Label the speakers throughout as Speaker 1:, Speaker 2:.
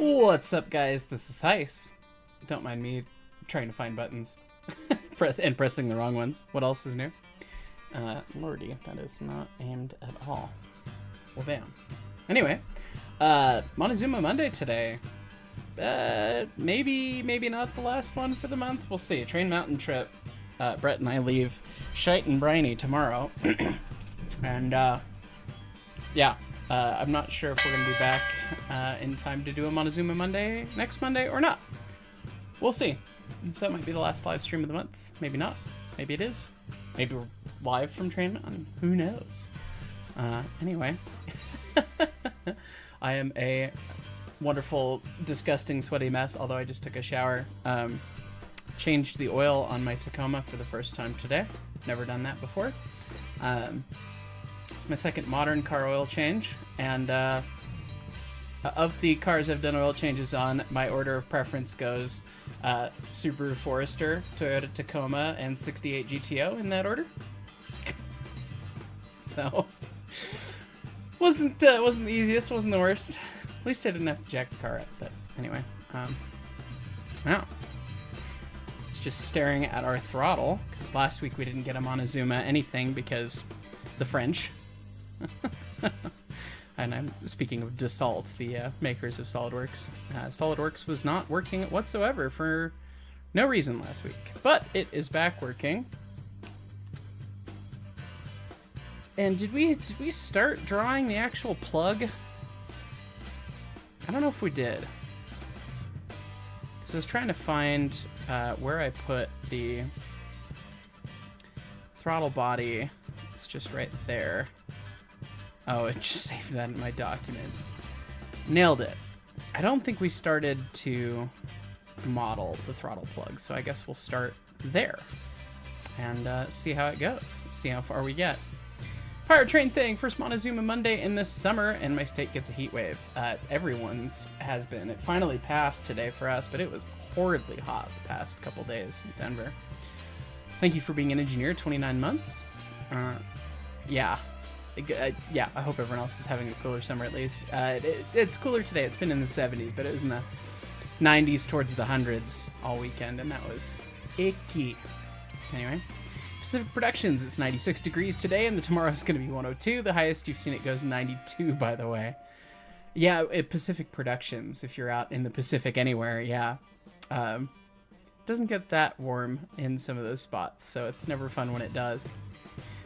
Speaker 1: What's up, guys? This is Heis. Don't mind me trying to find buttons pressing the wrong ones. What else is new? Lordy, that is not aimed at all. Well, damn. Anyway, Montezuma Monday today. Maybe not the last one for the month. We'll see. Train Mountain trip. Brett and I leave shite and briny tomorrow. And, yeah. I'm not sure if we're going to be back in time to do a Montezuma Monday next Monday or not. We'll see. So that might be the last live stream of the month. Maybe not. Maybe it is. Maybe we're live from Train Mountain. Who knows? Anyway. I am a wonderful, disgusting, sweaty mess, although I just took a shower. Changed the oil on my Tacoma for the first time today. Never done that before. It's my second modern car oil change, and of the cars I've done oil changes on, my order of preference goes Subaru Forester, Toyota Tacoma, and 68 GTO in that order. So wasn't the easiest, wasn't the worst. At least I didn't have to jack the car up. But anyway, now it's just staring at our throttle, because last week we didn't get a Montezuma anything because the French. And I'm speaking of Dassault, the makers of SolidWorks. SolidWorks was not working whatsoever for no reason last week, but it is back working. And did we start drawing the actual plug? I don't know if we did. Because I was trying to find where I put the throttle body. It's just right there. Oh, it just saved that in my documents. Nailed it. I don't think we started to model the throttle plug, so I guess we'll start there and see how it goes. See how far we get. Powertrain thing, first Montezuma Monday in the summer, and my state gets a heat wave. Everyone's has been. It finally passed today for us, but it was horridly hot the past couple days in Denver. Thank you for being an engineer, 29 months. Yeah, I hope everyone else is having a cooler summer at least. It's cooler today. It's been in the 70s, but it was in the 90s towards the hundreds all weekend, and that was icky. Anyway. Pacific Productions, it's 96 degrees today, and tomorrow's going to be 102. The highest you've seen it goes 92, by the way. Yeah, Pacific Productions, if you're out in the Pacific anywhere, yeah. Doesn't get that warm in some of those spots, so it's never fun when it does.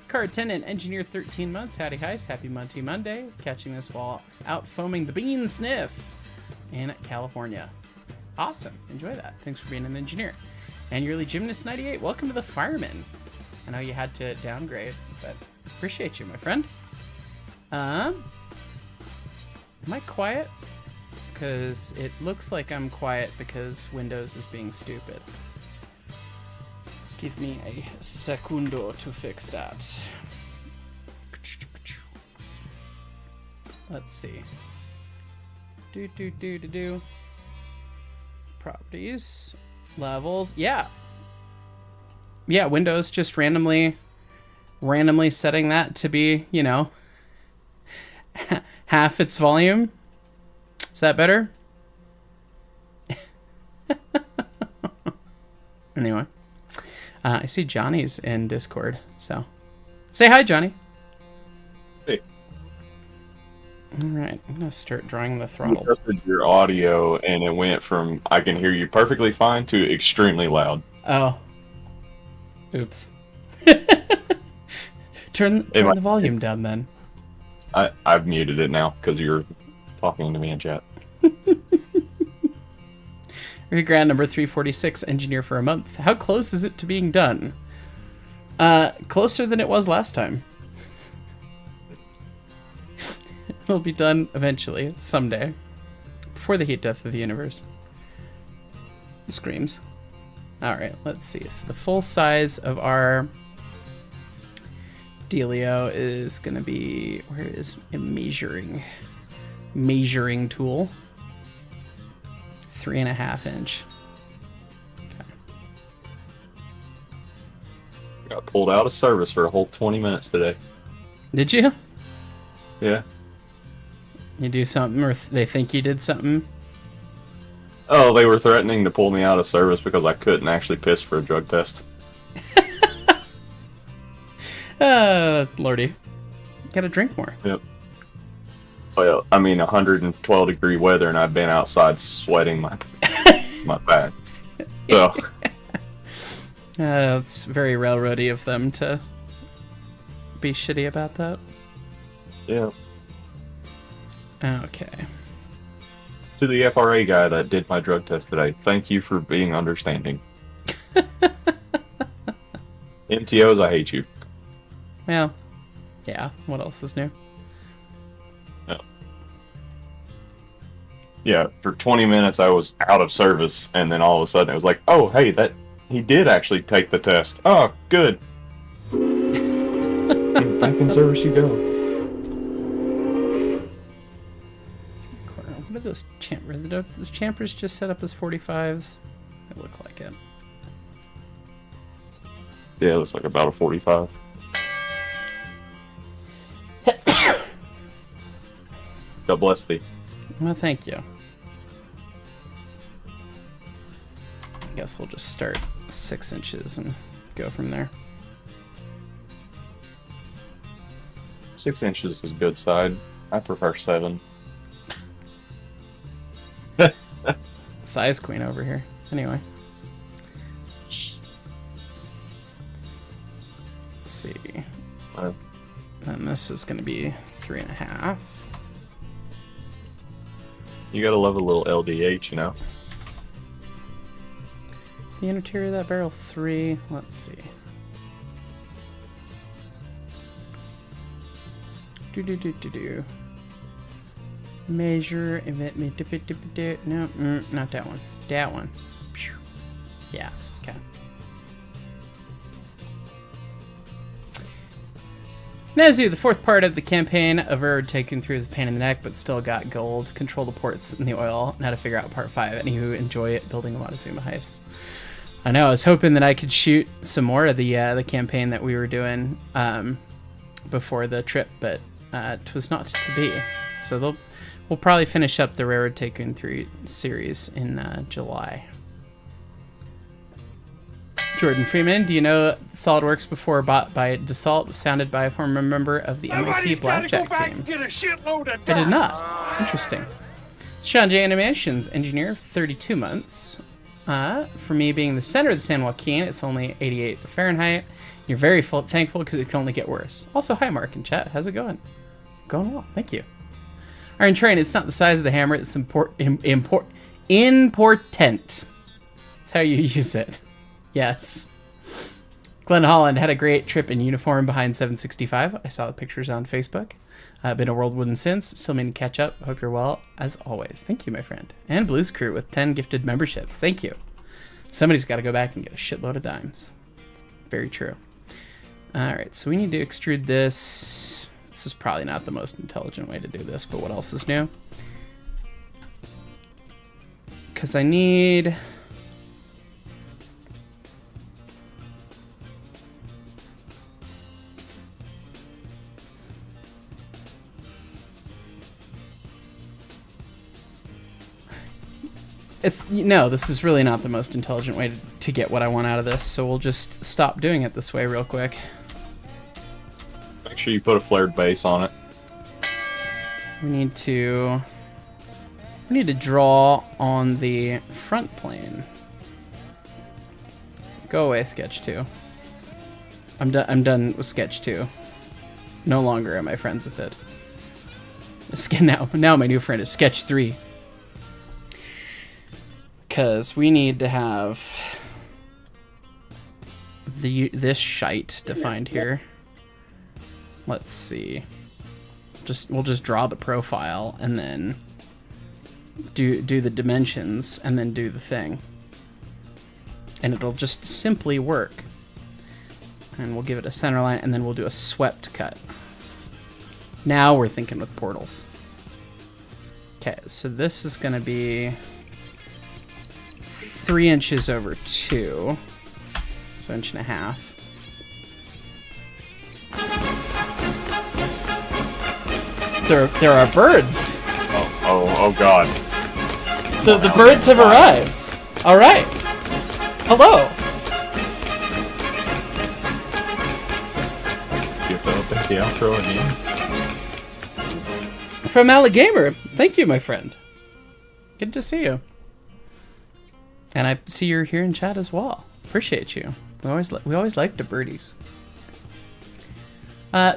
Speaker 1: Car attendant, engineer 13 months, howdy heist, happy Monty Monday. Catching this while out foaming the bean sniff in California. Awesome, enjoy that. Thanks for being an engineer. And yearly gymnast 98, welcome to the fireman. I know you had to downgrade, but appreciate you, my friend. Am I quiet? Because it looks like I'm quiet because Windows is being stupid. Give me a secundo to fix that. Let's see. Do. Properties. Levels. Yeah. Yeah, Windows just randomly setting that to be, you know, half its volume. Is that better? Anyway, I see Johnny's in Discord, so say hi, Johnny.
Speaker 2: Hey.
Speaker 1: All right, I'm gonna start drawing the throttle.
Speaker 2: You adjusted your audio, and it went from I can hear you perfectly fine to extremely loud.
Speaker 1: Oh. Oops. Turn the volume down then.
Speaker 2: I've muted it now because you're talking to me in chat.
Speaker 1: Grand number 346, engineer for a month. How close is it to being done? Closer than it was last time. It'll be done eventually, someday. Before the heat death of the universe. Screams. Alright, let's see. So the full size of our dealio is going to be... Where is a measuring tool? 3.5 inch. Okay.
Speaker 2: Got pulled out of service for a whole 20 minutes today.
Speaker 1: Did you?
Speaker 2: Yeah.
Speaker 1: You do something, or they think you did something?
Speaker 2: Oh, they were threatening to pull me out of service because I couldn't actually piss for a drug test.
Speaker 1: Lordy. Gotta drink more.
Speaker 2: Yep. Well, I mean, 112 degree weather, and I've been outside sweating my back. So.
Speaker 1: It's very railroady of them to be shitty about that.
Speaker 2: Yeah.
Speaker 1: Okay.
Speaker 2: To the FRA guy that did my drug test today, thank you for being understanding. MTOs, I hate you.
Speaker 1: Well, yeah. What else is new?
Speaker 2: Yeah, for 20 minutes I was out of service, and then all of a sudden it was like, oh, hey, that he did actually take the test. Oh, good. Back in service you go.
Speaker 1: What are those those champers just set up as 45s? They look like it.
Speaker 2: Yeah, it looks like about a 45. God bless thee.
Speaker 1: Well, thank you. I guess we'll just start 6 inches and go from there.
Speaker 2: 6 inches is a good side. I prefer 7.
Speaker 1: Size queen over here. Anyway. Let's see. And this is going to be 3.5.
Speaker 2: You gotta love a little LDH, you know?
Speaker 1: Is the interior of that barrel 3? Let's see. Do. Measure. No, not that one. That one. Yeah, okay. Nazu, the fourth part of the campaign of Railroad Tycoon 3 is a pain in the neck, but still got gold. Control the ports and the oil, and how to figure out part 5. Anywho, enjoy it, building a Montezuma heist. I know, I was hoping that I could shoot some more of the campaign that we were doing before the trip, but it was not to be. So we'll probably finish up the Railroad Tycoon 3 series in July. Jordan Freeman, do you know SolidWorks before bought by Dassault was founded by a former member of the MIT Blackjack team? I did not. Interesting. Sean J. Animations engineer, 32 months. For me being the center of the San Joaquin, it's only 88 Fahrenheit. You're very thankful because it can only get worse. Also, hi Mark in chat. How's it going? Going well. Thank you. Iron Train, it's not the size of the hammer. It's important. It's how you use it. Yes. Glenn Holland had a great trip in uniform behind 765. I saw the pictures on Facebook. Been a whirlwind since. Still meaning to catch up. Hope you're well, as always. Thank you, my friend. And Blues Crew with 10 gifted memberships. Thank you. Somebody's got to go back and get a shitload of dimes. Very true. Alright, so we need to extrude this. This is probably not the most intelligent way to do this, but what else is new? Because I need... No, this is really not the most intelligent way to get what I want out of this, so we'll just stop doing it this way real quick.
Speaker 2: Make sure you put a flared base on it.
Speaker 1: We need to draw on the front plane. Go away, Sketch 2. I'm done with Sketch 2. No longer am I friends with it. Now my new friend is Sketch 3. Because we need to have this shite defined here. Let's see. We'll just draw the profile and then do the dimensions and then do the thing. And it'll just simply work. And we'll give it a center line and then we'll do a swept cut. Now we're thinking with portals. Okay, so this is going to be 3 inches over 2, so 1.5 inches. There are birds.
Speaker 2: Oh God.
Speaker 1: The birds have arrived. All right. Hello.
Speaker 2: You have to the outro again.
Speaker 1: From Alligamer. Thank you, my friend. Good to see you. And I see you're here in chat as well. Appreciate you. We always like the birdies.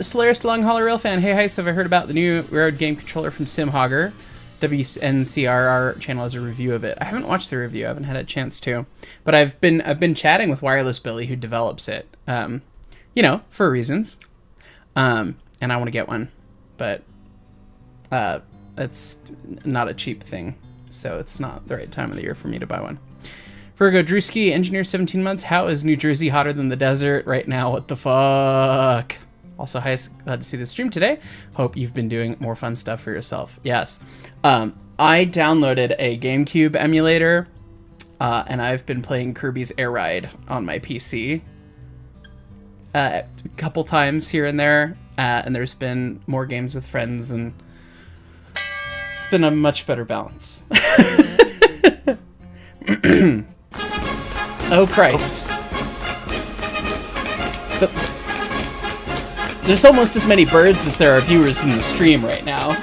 Speaker 1: Solaris Long Hauler Rail Fan. Hey, Heist, have I heard about the new Railroad game controller from SimHogger? WNCRR channel has a review of it. I haven't watched the review. I haven't had a chance to, but I've been chatting with Wireless Billy, who develops it. You know, for reasons. And I want to get one, but it's not a cheap thing, so it's not the right time of the year for me to buy one. Virgo Drewski, engineer 17 months. How is New Jersey hotter than the desert right now? What the fuck? Also, hi, glad to see the stream today. Hope you've been doing more fun stuff for yourself. Yes. I downloaded a GameCube emulator, and I've been playing Kirby's Air Ride on my PC a couple times here and there, and there's been more games with friends, and it's been a much better balance. Oh, Christ. There's almost as many birds as there are viewers in the stream right now.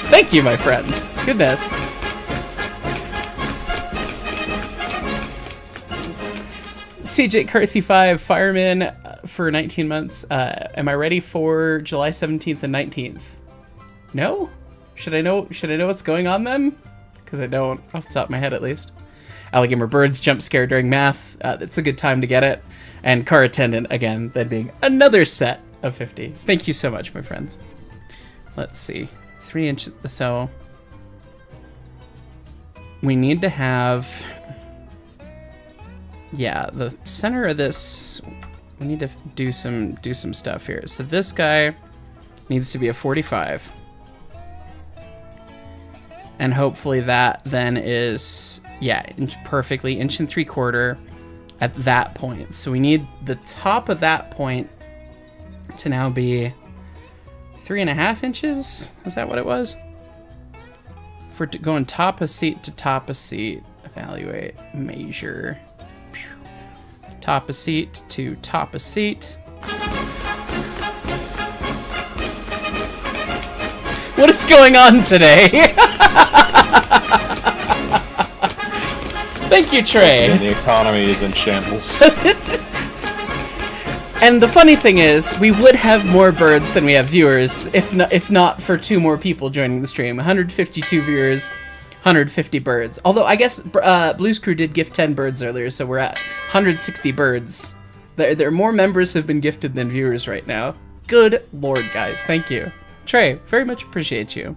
Speaker 1: Thank you, my friend. Goodness. CJ Carthy 5, fireman for 19 months. Am I ready for July 17th and 19th? No? Should I know what's going on then? Because I don't, off the top of my head at least. Alligator Birds, jump scare during math. It's a good time to get it. And car attendant, again, that being another set of 50. Thank you so much, my friends. Let's see. 3 inches. So we need to have, yeah, the center of this, we need to do some stuff here. So this guy needs to be a 45. And hopefully that then is, yeah, perfectly 1 3/4 at that point. So we need the top of that point to now be 3.5 inches. Is that what it was? For going top of seat to top of seat, evaluate, measure. Top of seat to top of seat. What is going on today? Thank you, Trey.
Speaker 2: The economy is in shambles.
Speaker 1: And the funny thing is, we would have more birds than we have viewers if not for 2 more people joining the stream. 152 viewers, 150 birds. Although I guess Blues Crew did gift 10 birds earlier, so we're at 160 birds. There are more members have been gifted than viewers right now. Good lord, guys. Thank you. Trey, very much appreciate you.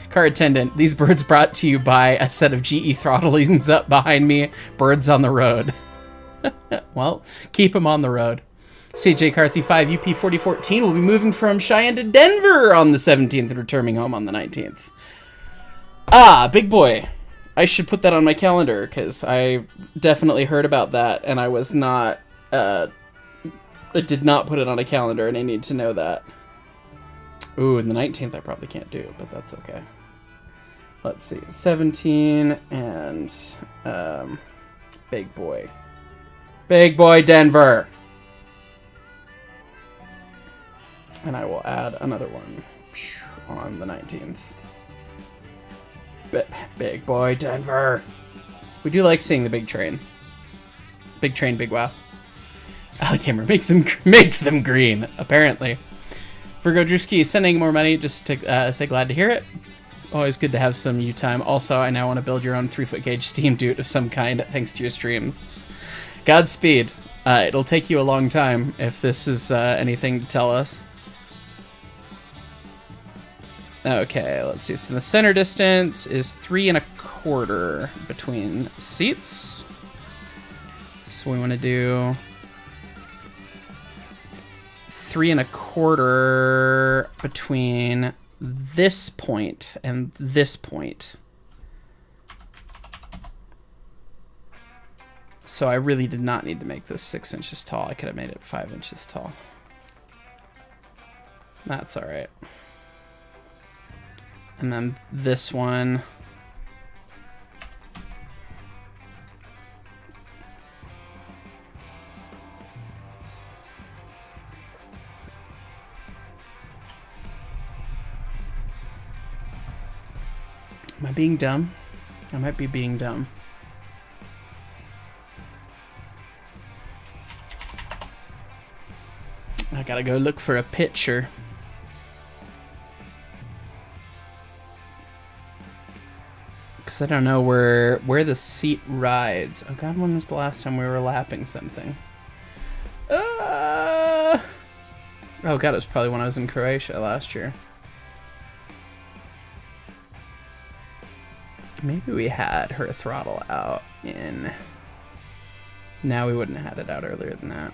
Speaker 1: Car attendant, these birds brought to you by a set of GE throttlings up behind me. Birds on the road. Well, keep them on the road. CJ Carthy 5, UP 4014 will be moving from Cheyenne to Denver on the 17th and returning home on the 19th. Ah, big boy. I should put that on my calendar because I definitely heard about that and I was not, I did not put it on a calendar and I need to know that. Ooh, and the 19th I probably can't do, but that's okay. Let's see, 17 and big boy. Big boy Denver. And I will add another one on the 19th. Big boy Denver. We do like seeing the big train. Big train, big wow. Alligator, make them green, apparently. Virgo Drewski sending more money just to say glad to hear it. Always good to have some you time. Also, I now want to build your own 3-foot gauge steam dude of some kind thanks to your streams. Godspeed. It'll take you a long time if this is anything to tell us. Okay, let's see. So the center distance is 3 1/4 between seats. So we want to do 3 1/4 between this point and this point. So I really did not need to make this 6 inches tall. I could have made it 5 inches tall. That's all right. And then this one. Am I being dumb? I might be being dumb. Gotta go look for a picture. Because I don't know where the seat rides. Oh god, when was the last time we were lapping something? Oh god, it was probably when I was in Croatia last year. Maybe we had her throttle out in... No, we wouldn't have had it out earlier than that.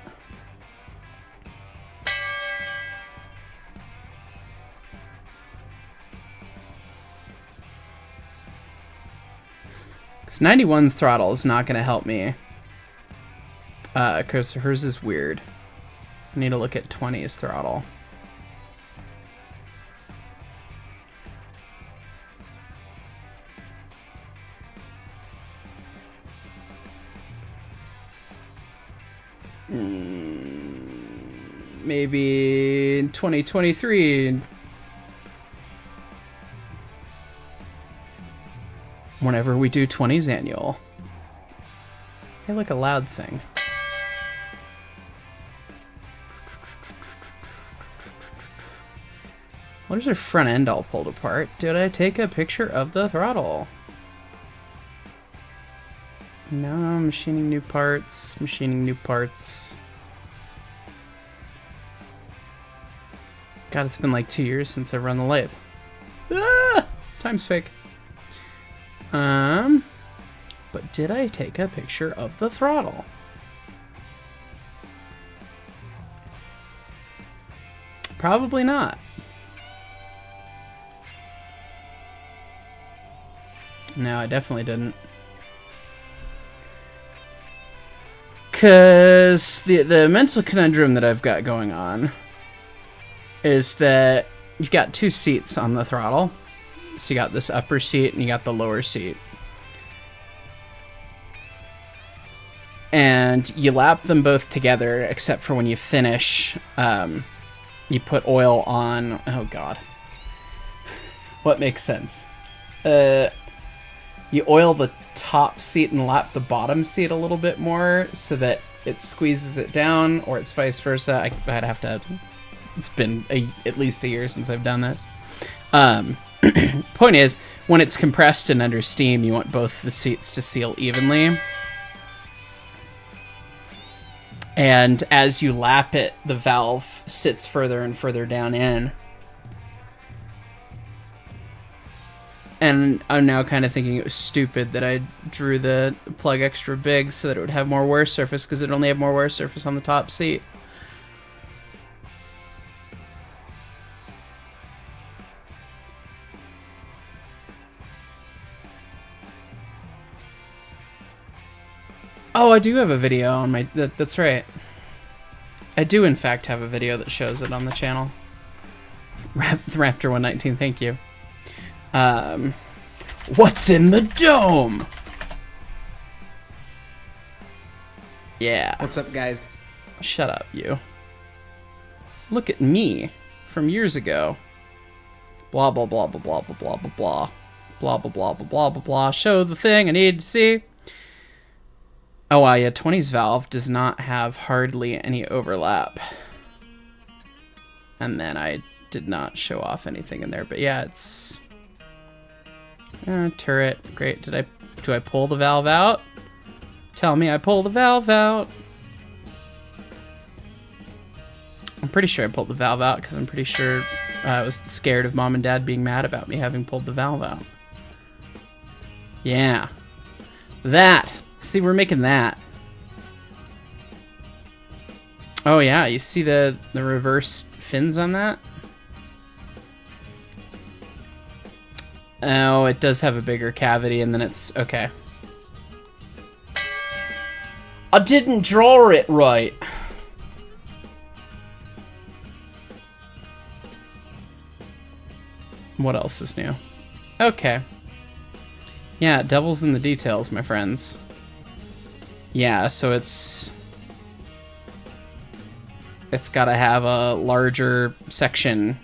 Speaker 1: Because 91's throttle is not going to help me. Because hers is weird. I need to look at 20's throttle. Maybe in 2023. Whenever we do 20's annual. Hey, look, a loud thing. What is her front end all pulled apart? Did I take a picture of the throttle? No, machining new parts, machining new parts. God, it's been like 2 years since I've run the lathe. Ah! Time's fake. But did I take a picture of the throttle? Probably not. No, I definitely didn't. Because the mental conundrum that I've got going on is that you've got two seats on the throttle. So you got this upper seat and you got the lower seat. And you lap them both together, except for when you finish, you put oil on... Oh, God. What makes sense? You oil the top seat and lap the bottom seat a little bit more so that it squeezes it down, or it's vice versa. I'd have to... It's been at least a year since I've done this. Point is, when it's compressed and under steam, you want both the seats to seal evenly. And as you lap it, the valve sits further and further down in. And I'm now kind of thinking it was stupid that I drew the plug extra big so that it would have more wear surface, because it only had more wear surface on the top seat. Oh, I do have a video on my... That's right. I do, in fact, have a video that shows it on the channel. Raptor119, thank you. What's in the dome? Yeah.
Speaker 3: What's up, guys?
Speaker 1: Shut up, you. Look at me from years ago. Blah, blah, blah, blah, blah, blah, blah, blah, blah. Blah, blah, blah, blah, blah, blah, blah. Show the thing I need to see. Oh, wow, yeah, 20's valve does not have hardly any overlap. And then I did not show off anything in there, but yeah, it's... turret, great. Do I pull the valve out? Tell me I pull the valve out. I'm pretty sure I pulled the valve out, because I'm pretty sure I was scared of Mom and Dad being mad about me having pulled the valve out. Yeah. That! See, we're making that. Oh yeah, you see the reverse fins on that? Oh, it does have a bigger cavity, and then it's... Okay. I didn't draw it right. What else is new? Okay. Yeah, devil's in the details, my friends. Yeah, so it's got to have a larger section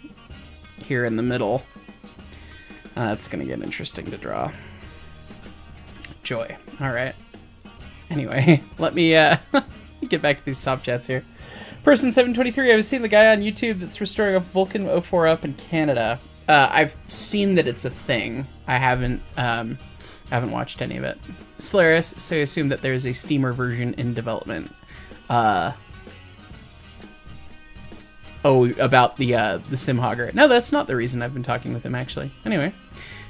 Speaker 1: here in the middle. That's going to get interesting to draw. Joy. All right. Anyway, let me get back to these top chats here. Person 723, I was seeing the guy on YouTube that's restoring a Vulcan 04 up in Canada. I've seen that it's a thing. I haven't watched any of it. Solaris, so I assume that there's a steamer version in development. About the Simhogger. No, that's not the reason I've been talking with him, actually. Anyway.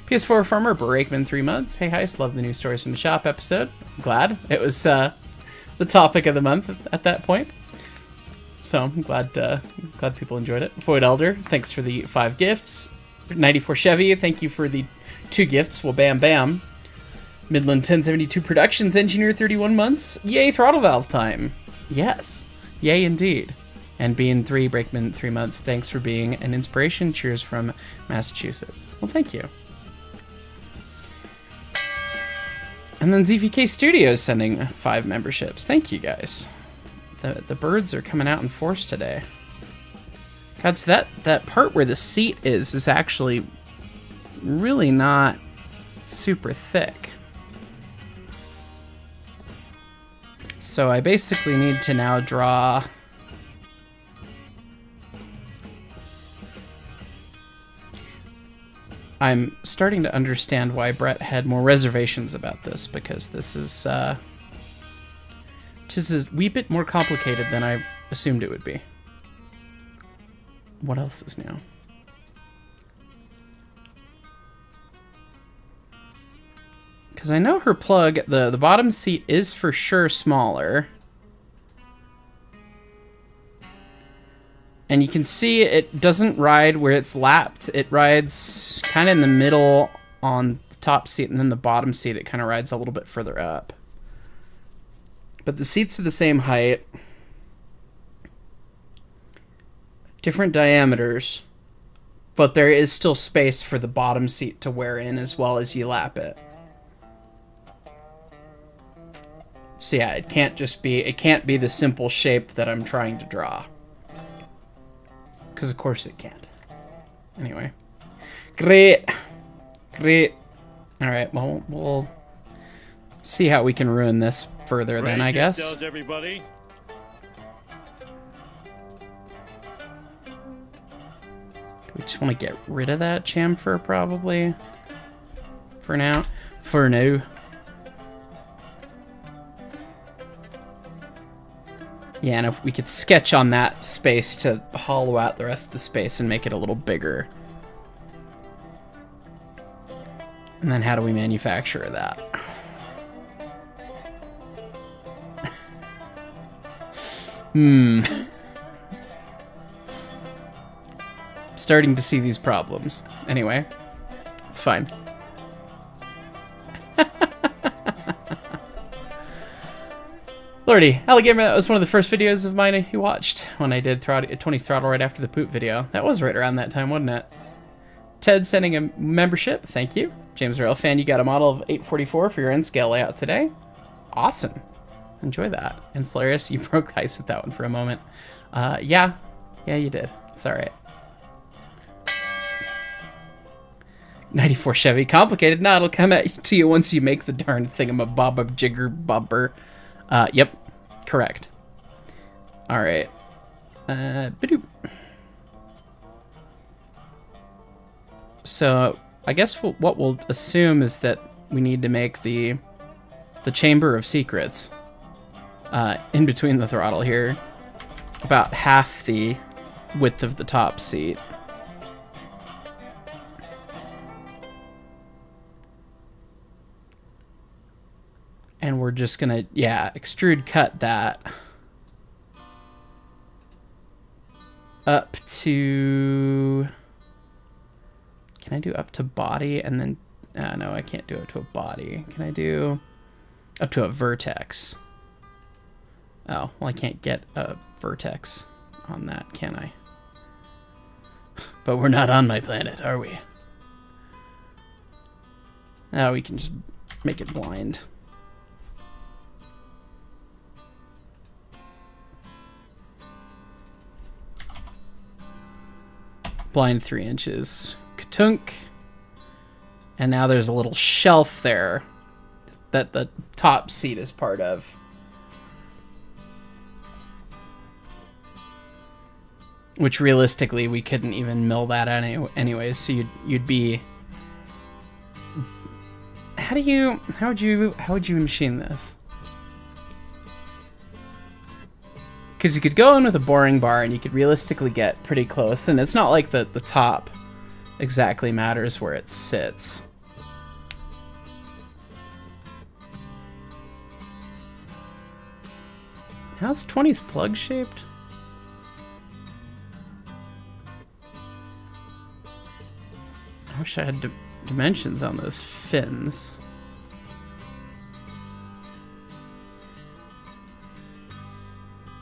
Speaker 1: PS4 Farmer, Brakeman 3 months. Hey, Heist, love the new Stories from the Shop episode. Glad. It was the topic of the month at that point. So, I'm glad people enjoyed it. Void Elder, thanks for the 5 gifts. 94 Chevy, thank you for the 2 gifts. Well, bam, bam. Midland 1072 Productions, Engineer 31 months. Yay, Throttle Valve time. Yes. Yay, indeed. And Bean 3, Brakeman 3 months. Thanks for being an inspiration. Cheers from Massachusetts. Well, thank you. And then ZVK Studios sending 5 memberships. Thank you, guys. The birds are coming out in force today. God, so that part where the seat is actually really not super thick. So I basically need to now draw... I'm starting to understand why Brett had more reservations about this, because this is a wee bit more complicated than I assumed it would be. What else is new? Because I know her plug, the bottom seat is for sure smaller. And you can see it doesn't ride where it's lapped. It rides kind of in the middle on the top seat, and then the bottom seat, it kind of rides a little bit further up. But the seats are the same height. Different diameters. But there is still space for the bottom seat to wear in as well as you lap it. So yeah, it can't be the simple shape that I'm trying to draw. Because of course it can't. Anyway. Great. Alright, well, we'll see how we can ruin this further then, I guess.
Speaker 3: Everybody.
Speaker 1: We just want to get rid of that chamfer, probably. For now. For now. Yeah, and if we could sketch on that space to hollow out the rest of the space and make it a little bigger. And then how do we manufacture that? Starting to see these problems. Anyway, it's fine. Lordy, Alligator, that was one of the first videos of mine he watched when I did Tony's Throttle right after the poop video. That was right around that time, wasn't it? Ted sending a membership, thank you. James Rail fan, you got a model of 844 for your N-scale layout today. Awesome. Enjoy that. And Solaris, you broke ice with that one for a moment. Yeah, you did. It's all right. 94 Chevy, complicated. No, it'll come to you once you make the darn thingamabobber. Yep, correct. All right. Badoop. So I guess what we'll assume is that we need to make the Chamber of Secrets in between the throttle here, about half the width of the top seat. And we're just gonna, extrude cut that up to, can I do up to body and then, no, I can't do it to a body. Can I do up to a vertex? Oh, well, I can't get a vertex on that, can I? But we're not on my planet, are we? Oh, we can just make it blind. Blind 3 inches. Katunk. And now there's a little shelf there that the top seat is part of. which realistically we couldn't even mill that anyways. So you'd be. How would you machine this? Because you could go in with a boring bar and you could realistically get pretty close, and it's not like the top exactly matters where it sits. How's 20's plug shaped? I wish I had dimensions on those fins.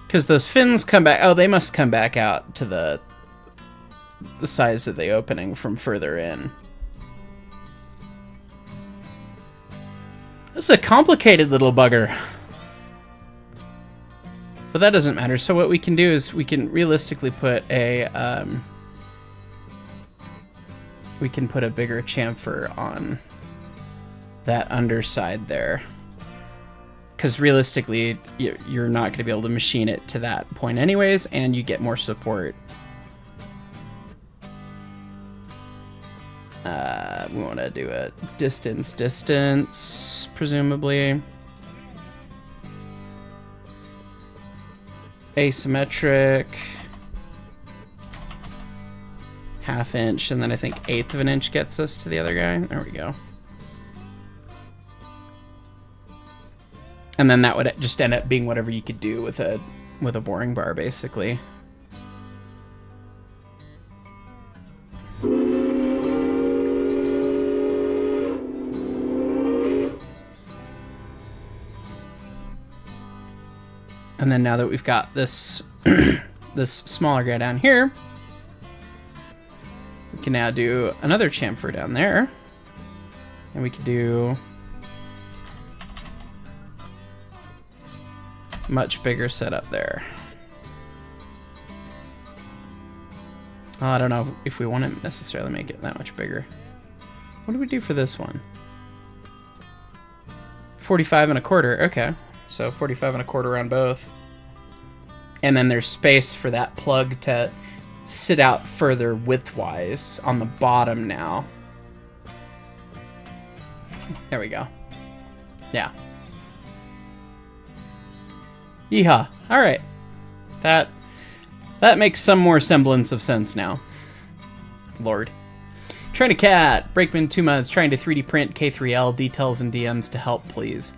Speaker 1: Because those fins come back... Oh, they must come back out to the size of the opening from further in. This is a complicated little bugger. But that doesn't matter. So what we can do is we can realistically put a... we can put a bigger chamfer on that underside there. Because realistically, you're not going to be able to machine it to that point anyways, and you get more support. We want to do a distance, presumably. Asymmetric. Half inch, and then I think 1/8 of an inch gets us to the other guy. There we go. And then that would just end up being whatever you could do with a boring bar, basically. And then now that we've got this this smaller guy down here, we can now do another chamfer down there, and we could do much bigger setup there. I don't know if we want to necessarily make it that much bigger. What do we do for this one? 45 1/4. Okay, so 45 1/4 on both. And then there's space for that plug to sit out further widthwise on the bottom now. There we go. Yeah. Yeehaw. All right. That makes some more semblance of sense now. Lord. Trying to cat. Brakeman 2 months. Trying to 3D print K3L details and DMs to help, please.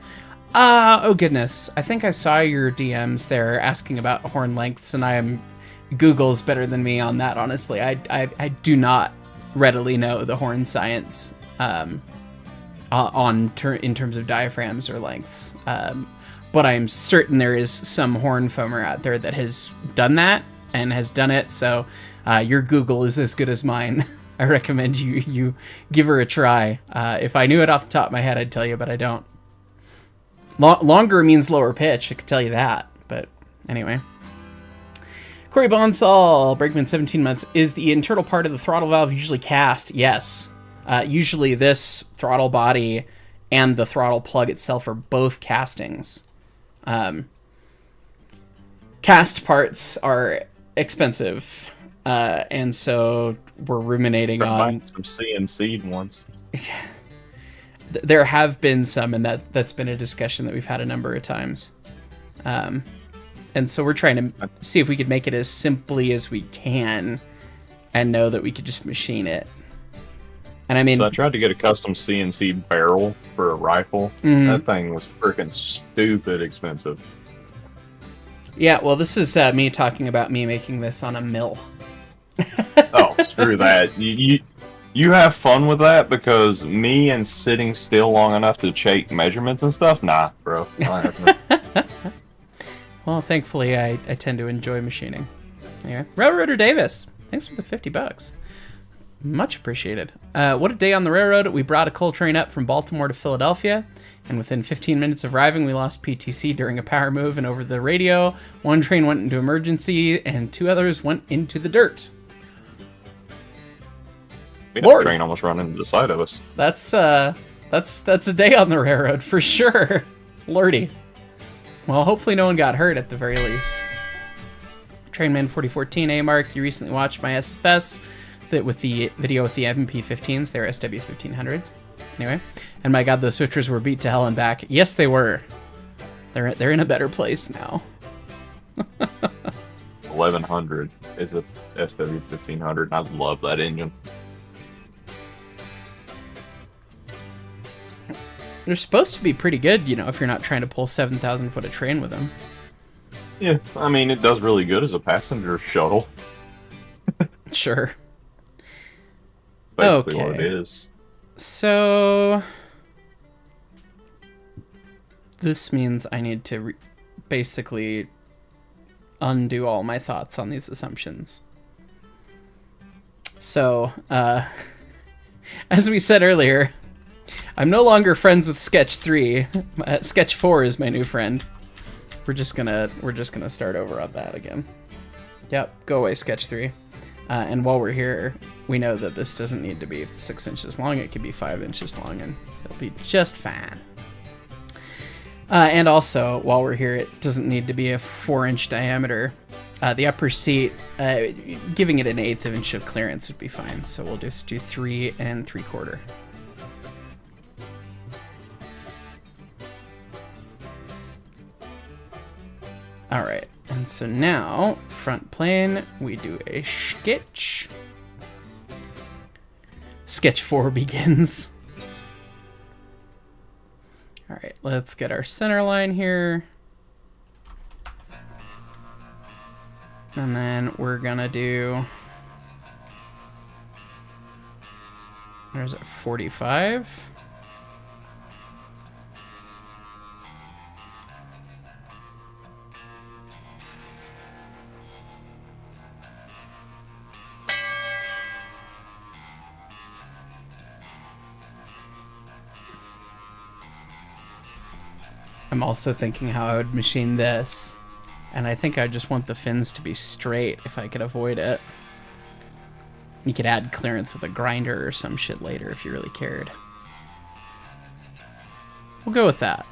Speaker 1: Oh goodness. I think I saw your DMs there asking about horn lengths, and Google's better than me on that, honestly. I do not readily know the horn science in terms of diaphragms or lengths. But I'm certain there is some horn foamer out there that has done that and has done it. So your Google is as good as mine. I recommend you give her a try. If I knew it off the top of my head, I'd tell you, but I don't. Longer means lower pitch, I could tell you that. But anyway. Corey Bonsall, Brakeman 17 months. Is the internal part of the throttle valve usually cast? Yes. Usually this throttle body and the throttle plug itself are both castings. Cast parts are expensive, and so we're ruminating on
Speaker 2: some CNC'd ones.
Speaker 1: There have been some, and that's been a discussion that we've had a number of times. And so we're trying to see if we could make it as simply as we can and know that we could just machine it. And I mean,
Speaker 2: so I tried to get a custom CNC barrel for a rifle. Mm-hmm. That thing was freaking stupid expensive.
Speaker 1: Yeah, well, this is me talking about me making this on a mill.
Speaker 2: Oh, screw that. You have fun with that, because me and sitting still long enough to check measurements and stuff, nah, bro.
Speaker 1: Well, thankfully, I tend to enjoy machining. Anyway, Railroader Davis, thanks for the $50. Much appreciated. What a day on the railroad. We brought a coal train up from Baltimore to Philadelphia, and within 15 minutes of arriving, we lost PTC during a power move, and over the radio, one train went into emergency, and 2 others went into the dirt.
Speaker 2: We had a train almost run into the side of us.
Speaker 1: That's a day on the railroad for sure. Lordy. Well, hopefully no one got hurt at the very least. Trainman 4014 A Mark, you recently watched my SFS with the video with the MP15s. They're SW1500s. Anyway, and my god, those switchers were beat to hell and back. Yes, they were. They're in a better place now.
Speaker 2: 1100 is a SW1500, and I love that engine.
Speaker 1: They're supposed to be pretty good, you know, if you're not trying to pull 7,000 foot of train with them.
Speaker 2: Yeah, I mean, it does really good as a passenger shuttle.
Speaker 1: Sure.
Speaker 2: Basically what it is.
Speaker 1: So this means I need to basically undo all my thoughts on these assumptions. So, as we said earlier, I'm no longer friends with Sketch 3. Sketch 4 is my new friend. We're just gonna start over on that again. Yep, go away, Sketch 3. And while we're here, we know that this doesn't need to be 6 inches long. It could be 5 inches long, and it'll be just fine. And also, while we're here, it doesn't need to be a 4-inch diameter. The upper seat, giving it an 1/8 inch of clearance would be fine. So we'll just do 3 3/4. All right, and so now, front plane, we do a sketch. Sketch 4 begins. All right, let's get our center line here. And then we're gonna do, there's a 45. I'm also thinking how I would machine this, and I think I just want the fins to be straight if I could avoid it. You could add clearance with a grinder or some shit later if you really cared. We'll go with that.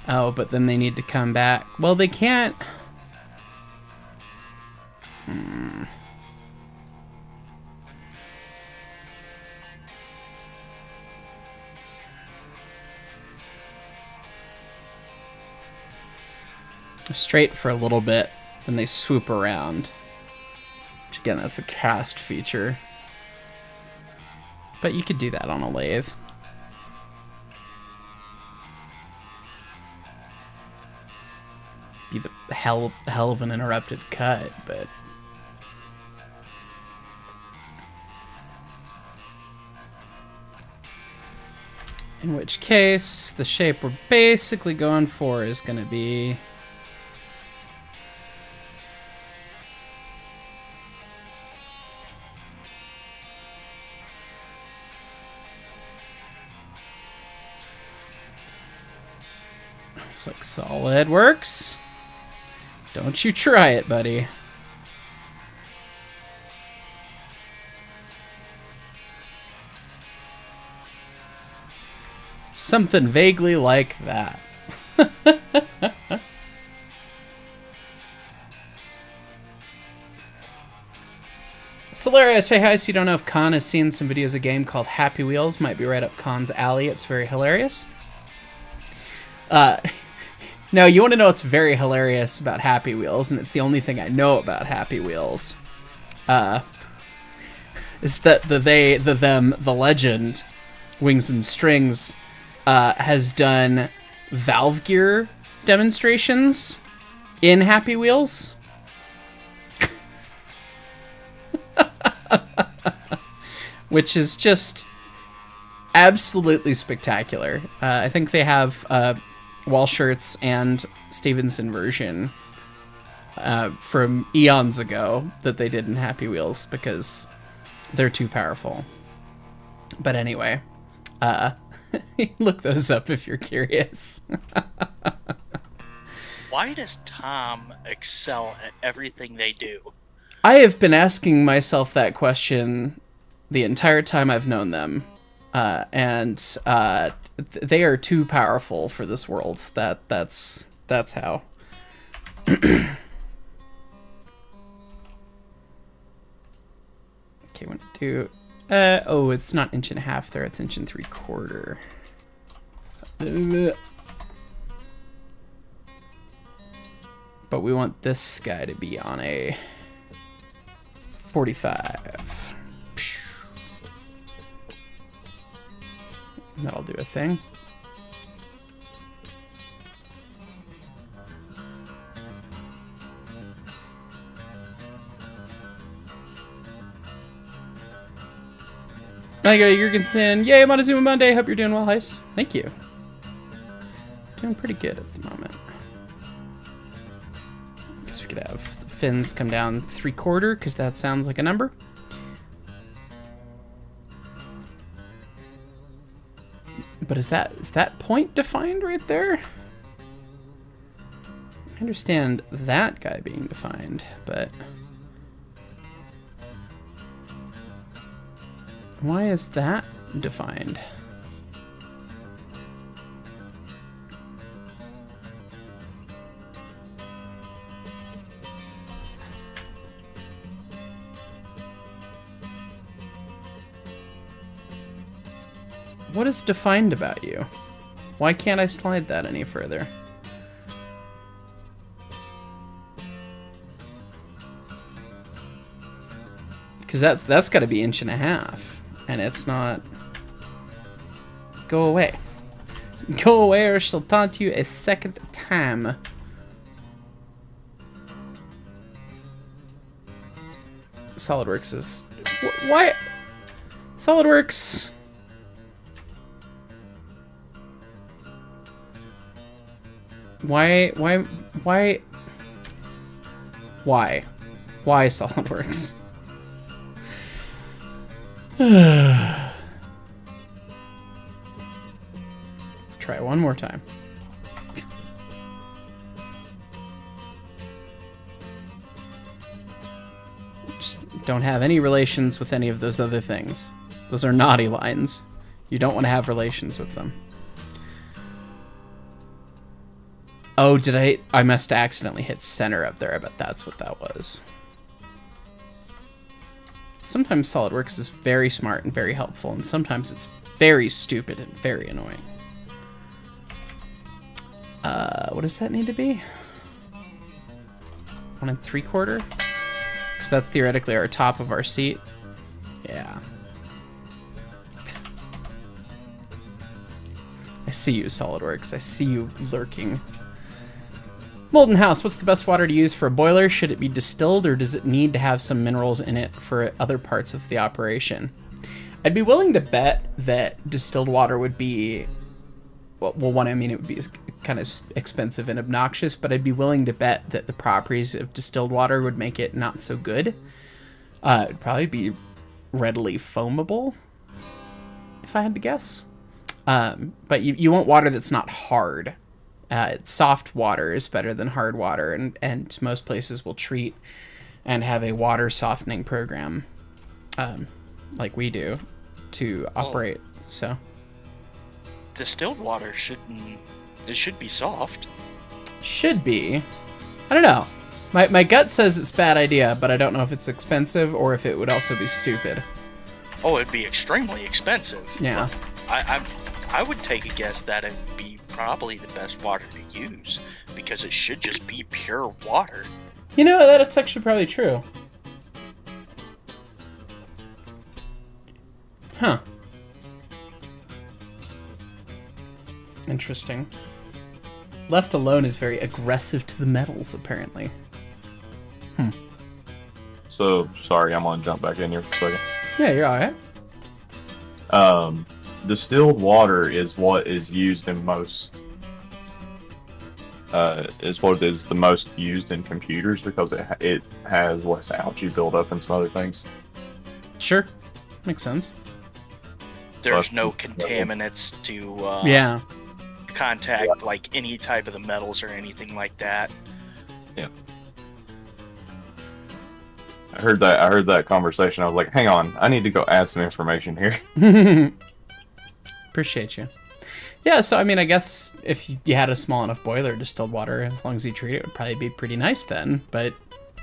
Speaker 1: Oh, but then they need to come back. Well, they can't. Straight for a little bit, then they swoop around. Which again, that's a cast feature. But you could do that on a lathe. Be the hell of an interrupted cut, but in which case, the shape we're basically going for is going to be it's like SolidWorks. Don't you try it, buddy. Something vaguely like that. Solaria, say hi, so you don't know if Khan has seen some videos of a game called Happy Wheels. Might be right up Khan's alley. It's very hilarious. No, you want to know what's very hilarious about Happy Wheels, and it's the only thing I know about Happy Wheels, is that the they, the them, the legend, Wings and Strings, has done valve gear demonstrations in Happy Wheels. Which is just absolutely spectacular. I think they have wall shirts and Stevenson version from eons ago that they did in Happy Wheels because they're too powerful. But anyway, look those up if you're curious.
Speaker 3: Why does Tom excel at everything they do?
Speaker 1: I have been asking myself that question the entire time I've known them. And they are too powerful for this world. That's That's how. Okay, want to do. Oh, it's not 1.5 inches there. It's 1 3/4. But we want this guy to be on a 45. That'll do a thing. Mega Jurgensen, yay, Montezuma Monday. Hope you're doing well, Heis. Thank you. Doing pretty good at the moment. Guess we could have the fins come down 3/4 because that sounds like a number. But is that point defined right there? I understand that guy being defined, but why is that defined? What is defined about you? Why can't I slide that any further? Because that's got to be 1.5 inches, and it's not. Go away. Go away, or she'll taunt you a second time. SolidWorks is. Why? SolidWorks. Why SolidWorks? Let's try one more time. Just don't have any relations with any of those other things. Those are naughty lines. You don't want to have relations with them. Oh, did I must have accidentally hit center up there. I bet that's what that was. Sometimes SolidWorks is very smart and very helpful, and sometimes it's very stupid and very annoying. What does that need to be? 1 3/4? Because that's theoretically our top of our seat. Yeah. I see you, SolidWorks. I see you lurking. Molten House, what's the best water to use for a boiler? Should it be distilled, or does it need to have some minerals in it for other parts of the operation? I'd be willing to bet that distilled water would be, well, one, I mean, it would be kind of expensive and obnoxious, but I'd be willing to bet that the properties of distilled water would make it not so good. It'd probably be readily foamable, if I had to guess. But you want water that's not hard. Soft water is better than hard water, and most places will treat and have a water softening program, like we do, to operate. So
Speaker 3: distilled water should be soft.
Speaker 1: Should be. I don't know. My gut says it's a bad idea, but I don't know if it's expensive or if it would also be stupid.
Speaker 3: Oh, it'd be extremely expensive.
Speaker 1: Yeah.
Speaker 3: I would take a guess that it'd be probably the best water to use, because it should just be pure water.
Speaker 1: You know, that's actually probably true. Huh. Interesting. Left alone is very aggressive to the metals, apparently.
Speaker 2: So, sorry, I'm gonna jump back in here for a second.
Speaker 1: Yeah, you're alright.
Speaker 2: Distilled water is what is used in most, is what is the most used in computers, because it has less algae buildup and some other things.
Speaker 1: Sure. Makes sense.
Speaker 3: There's no contaminants to
Speaker 1: Yeah.
Speaker 3: contact, like any type of the metals or anything like that.
Speaker 2: Yeah. I heard that conversation. I was like, hang on, I need to go add some information here.
Speaker 1: Appreciate you. Yeah, so I mean, I guess if you had a small enough boiler, distilled water, as long as you treat it, it would probably be pretty nice then. But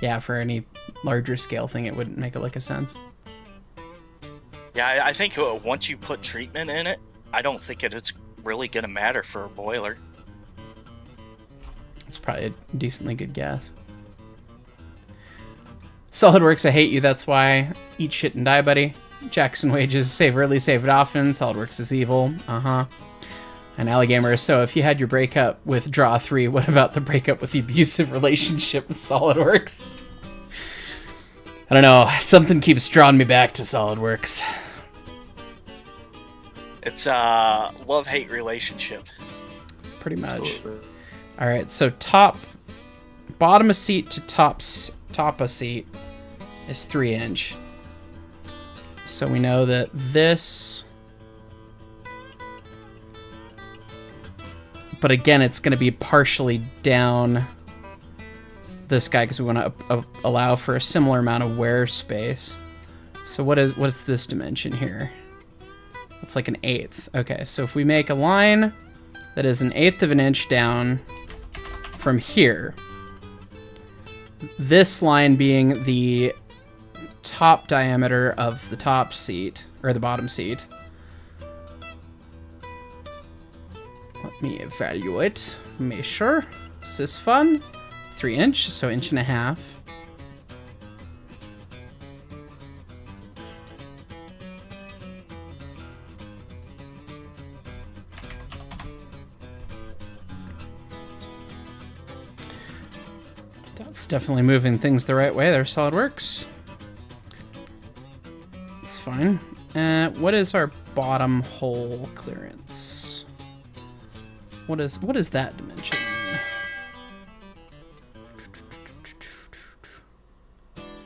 Speaker 1: yeah, for any larger scale thing, it wouldn't make a lick of sense.
Speaker 3: Yeah, I think once you put treatment in it, I don't think it's really going to matter for a boiler.
Speaker 1: It's probably a decently good guess. SolidWorks, I hate you, that's why. Eat shit and die, buddy. Jackson Wages, save early, save it often. SolidWorks is evil. And Alligamer, so if you had your breakup with Draw 3, what about the breakup with the abusive relationship with SolidWorks? I don't know, something keeps drawing me back to SolidWorks.
Speaker 3: It's a love-hate relationship.
Speaker 1: Pretty much.
Speaker 2: Absolutely.
Speaker 1: Alright, so bottom of seat to top of seat is 3-inch. So we know that this... But again, it's going to be partially down this guy because we want to allow for a similar amount of wear space. So what's this dimension here? It's like 1/8. Okay, so if we make a line that is 1/8 of an inch down from here, this line being the top diameter of the top seat, or the bottom seat. Let me evaluate. Measure. Is this fun? 3-inch, so 1.5 inches. That's definitely moving things the right way there, SolidWorks. It's fine. What is our bottom hole clearance? What is that dimension?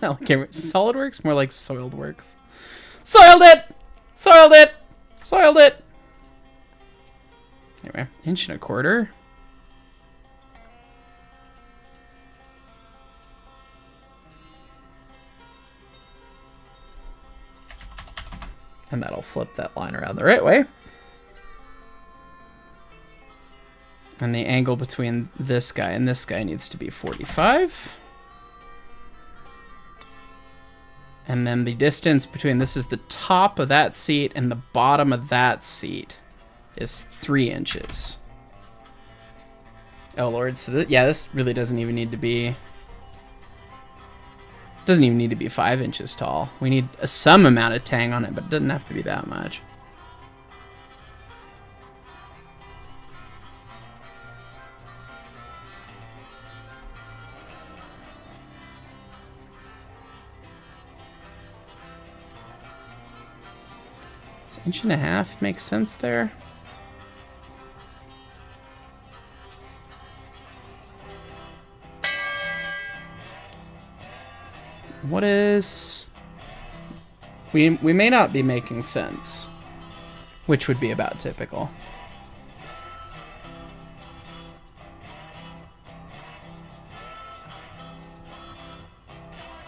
Speaker 1: Okay, SolidWorks? More like SoiledWorks. Soiled it! Soiled it! Soiled it! Anyway, 1.25 inches. And that'll flip that line around the right way. And the angle between this guy and this guy needs to be 45. And then the distance between this is the top of that seat and the bottom of that seat is 3 inches. Oh lord, so this really doesn't even need to be... Doesn't even need to be 5 inches tall. We need some amount of tang on it, but it doesn't have to be that much. So 1.5 inches makes sense there. What is... We may not be making sense, which would be about typical.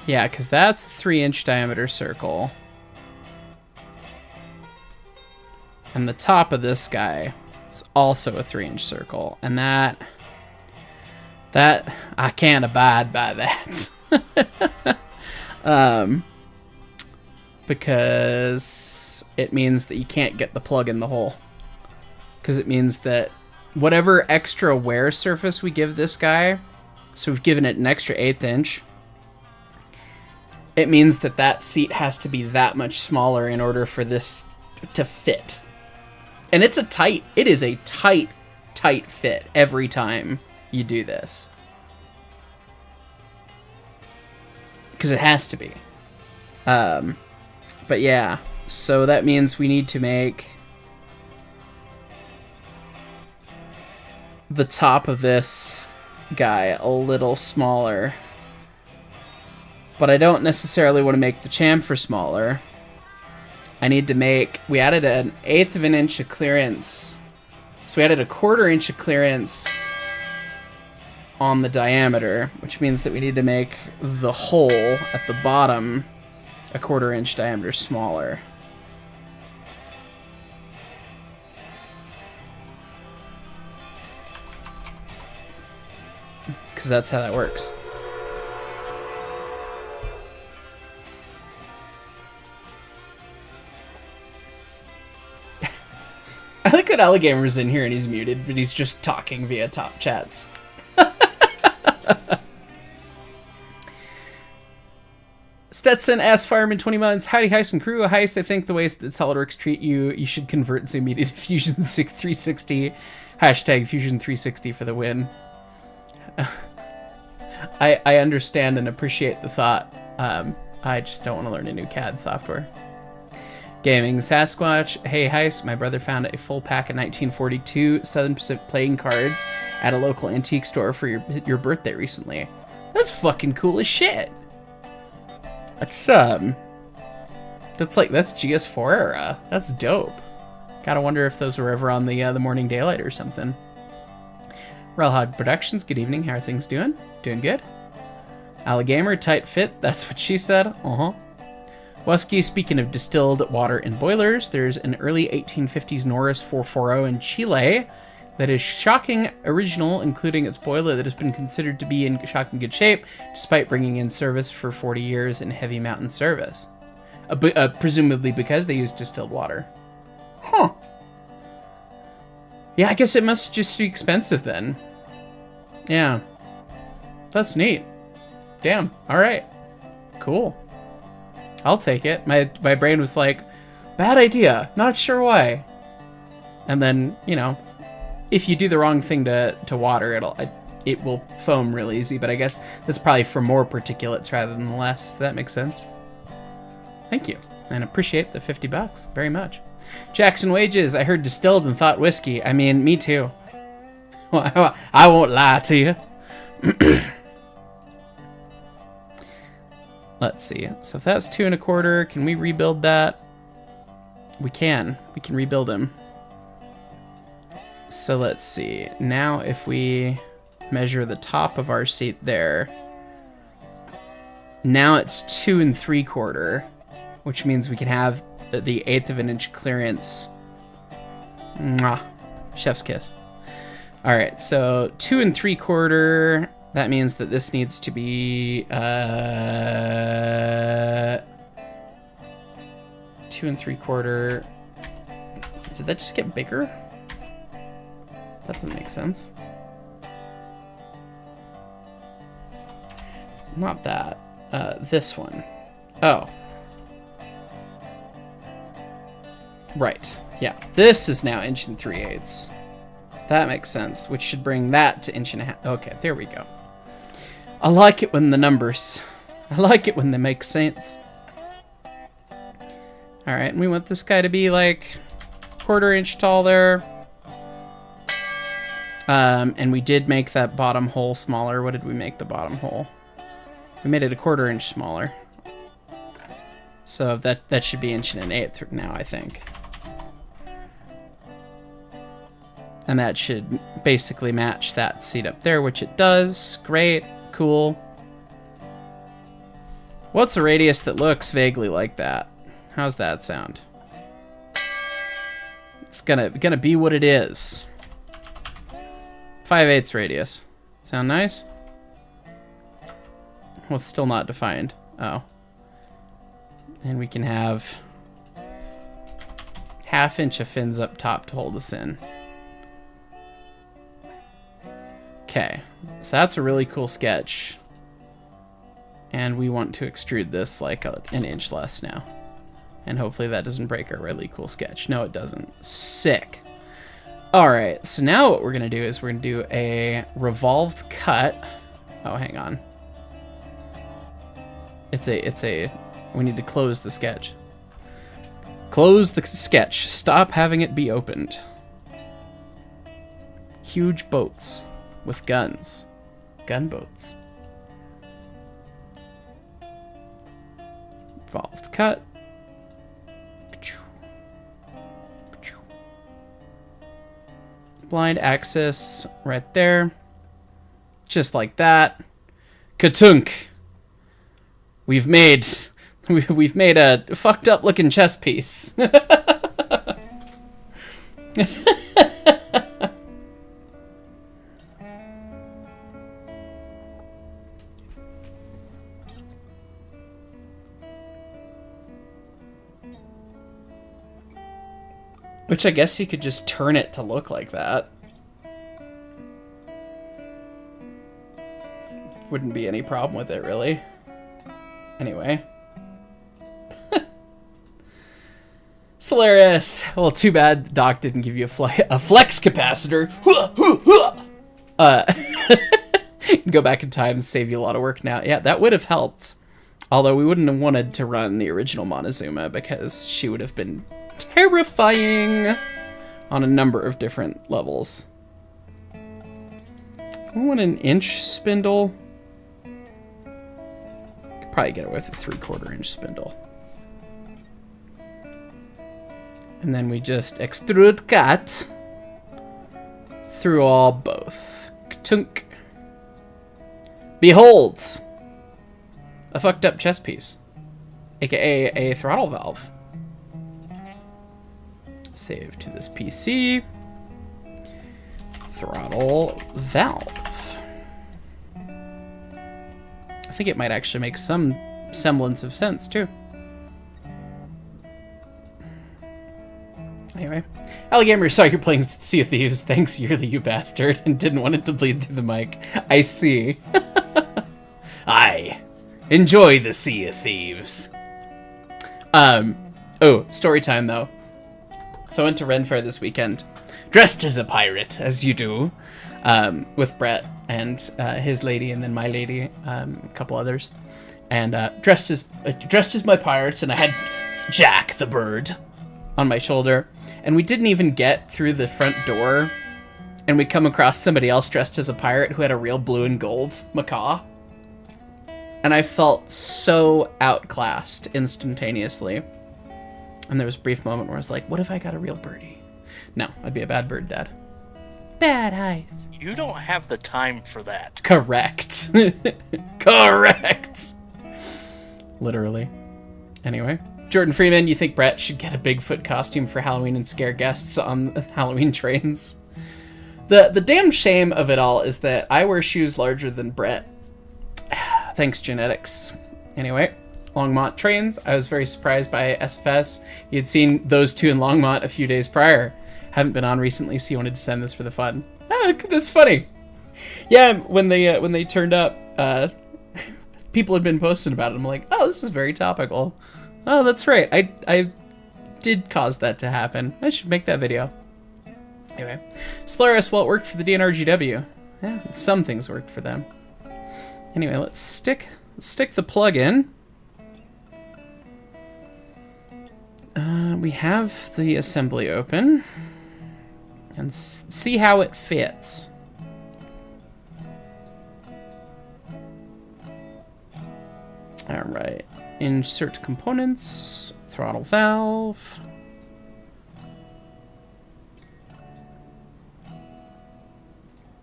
Speaker 1: Yeah, because that's a 3-inch diameter circle. And the top of this guy is also a 3-inch circle. And that I can't abide by that. Because it means that you can't get the plug in the hole. Because it means that whatever extra wear surface we give this guy, so we've given it an extra 1/8 inch, it means that that seat has to be that much smaller in order for this to fit. And it is a tight fit every time you do this. Because it has to be. But yeah, so that means we need to make the top of this guy a little smaller. But I don't necessarily want to make the chamfer smaller. I need to make... We added 1/8 of an inch of clearance. So we added 1/4 inch of clearance on the diameter, which means that we need to make the hole at the bottom 1/4 inch diameter smaller. because that's how that works. I like that Alligamer's in here and he's muted, but he's just talking via top chats. Stetson asks Fireman 20 months, howdy heist and crew. A heist, I think the way that SolidWorks treat you, you should convert to immediate Fusion 360. Hashtag Fusion 360 for the win. I understand and appreciate the thought. I just don't want to learn a new CAD software. Gaming Sasquatch, hey heist, my brother found a full pack of 1942 Southern Pacific playing cards at a local antique store for your birthday recently. That's fucking cool as shit. That's GS4 era. That's dope. Gotta wonder if those were ever on the Morning Daylight or something. Railhog Productions, good evening. How are things doing? Doing good. Alligamer, tight fit. That's what she said. Wusky, speaking of distilled water in boilers, there's an early 1850s Norris 440 in Chile that is shocking original, including its boiler that has been considered to be in shocking good shape, despite bringing in service for 40 years in heavy mountain service. Presumably because they use distilled water. Huh. Yeah, I guess it must just be expensive then. Yeah. That's neat. Damn. All right. Cool. I'll take it. My brain was like, bad idea. Not sure why. And then, you know, if you do the wrong thing to water, it will foam real easy. But I guess that's probably for more particulates rather than less. That makes sense. Thank you. And appreciate the $50 very much. Jackson Wages, I heard distilled and thought whiskey. I mean, me too. Well, I won't lie to you. Let's see. So if that's 2 1/4, can we rebuild that? We can. We can rebuild him. So let's see. Now if we measure the top of our seat there, now it's 2 3/4, which means we can have the 1/8 of an inch clearance. Mwah. Chef's kiss. All right, so 2 3/4. That means that this needs to be 2 3/4. Did that just get bigger? That doesn't make sense. Not that. This one. Oh. Right. Yeah. This is now 1 3/8. That makes sense, which should bring that to 1 1/2. Okay, there we go. I like it when the numbers. I like it when they make sense. Alright, and we want this guy to be like 1/4 inch tall there. And we did make that bottom hole smaller. What did we make the bottom hole? We made it 1/4 inch smaller. So that should be 1 1/8 now, I think. And that should basically match that seat up there, which it does. Great. Cool. What's a radius that looks vaguely like that? How's that sound? It's gonna be what it is. 5/8 radius. Sound nice? Well, it's still not defined. Oh. And we can have 1/2 inch of fins up top to hold us in. Okay, so that's a really cool sketch. And we want to extrude this like 1 inch less now. And hopefully that doesn't break our really cool sketch. No, it doesn't. Sick. All right, so now what we're gonna do is we're gonna do a revolved cut. Oh, hang on. We need to close the sketch. Close the sketch. Stop having it be opened. Huge boats with guns. Gunboats. Revolved cut. Blind axis right there. Just like that. Katunk. We've made a fucked up looking chess piece. Which I guess you could just turn it to look like that. Wouldn't be any problem with it, really. Anyway. Solaris! Well, too bad Doc didn't give you a flex capacitor. Go back in time and save you a lot of work now. Yeah, that would have helped. Although we wouldn't have wanted to run the original Montezuma because she would have been terrifying on a number of different levels. I want an inch spindle. Could probably get away with a 3/4 inch spindle. And then we just extrude cut through all both. Ktunk. Behold! A fucked up chest piece. AKA a throttle valve. Save to this PC. Throttle valve. I think it might actually make some semblance of sense, too. Anyway. Alligamer saw you're playing Sea of Thieves. Thanks, you're the you bastard, and didn't want it to bleed through the mic. I see. Aye. Enjoy the Sea of Thieves. Oh, story time, though. So I went to Ren Fair this weekend, dressed as a pirate, as you do, with Brett and his lady, and then my lady, a couple others, and dressed as my pirates, and I had Jack the bird on my shoulder, and we didn't even get through the front door, and we come across somebody else dressed as a pirate who had a real blue and gold macaw, and I felt so outclassed instantaneously. And there was a brief moment where I was like, what if I got a real birdie? No, I'd be a bad bird dad. Bad eyes.
Speaker 3: You don't have the time for that.
Speaker 1: Correct. Correct. Literally. Anyway. Jordan Freeman, you think Brett should get a Bigfoot costume for Halloween and scare guests on Halloween trains? The damn shame of it all is that I wear shoes larger than Brett. Thanks, genetics. Anyway. Longmont trains. I was very surprised by SFS. He had seen those two in Longmont a few days prior. Haven't been on recently, so he wanted to send this for the fun. Ah, that's funny. Yeah, when they turned up, people had been posting about it. I'm like, oh, this is very topical. Oh, that's right. I did cause that to happen. I should make that video. Anyway, Solaris, well, it worked for the DNRGW. Yeah, some things worked for them. Anyway, let's stick the plug in. We have the assembly open and see how it fits. All right, insert components, throttle valve.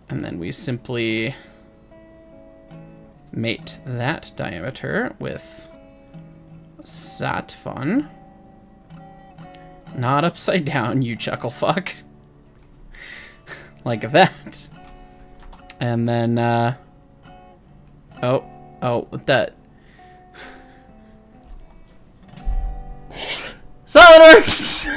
Speaker 1: And then we simply mate that diameter with Satfun. Not upside down, you chuckle fuck. Like that. And then, oh, that. SolidWorks!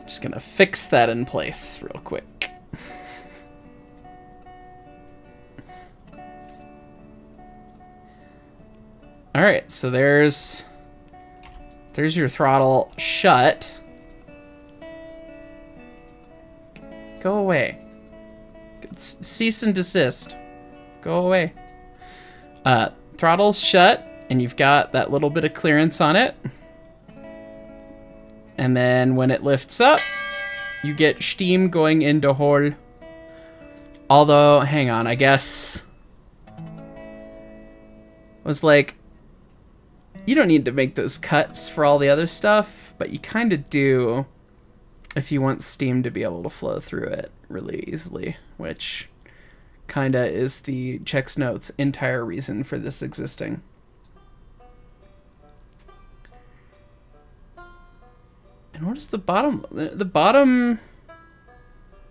Speaker 1: Just gonna fix that in place real quick. All right, so there's your throttle shut. Go away. Cease and desist. Go away. Throttle's shut, and you've got that little bit of clearance on it. And then when it lifts up, you get steam going into hole. Although, hang on, I guess was like, you don't need to make those cuts for all the other stuff, but you kind of do if you want steam to be able to flow through it really easily, which kind of is the checks notes entire reason for this existing. And what is the bottom? The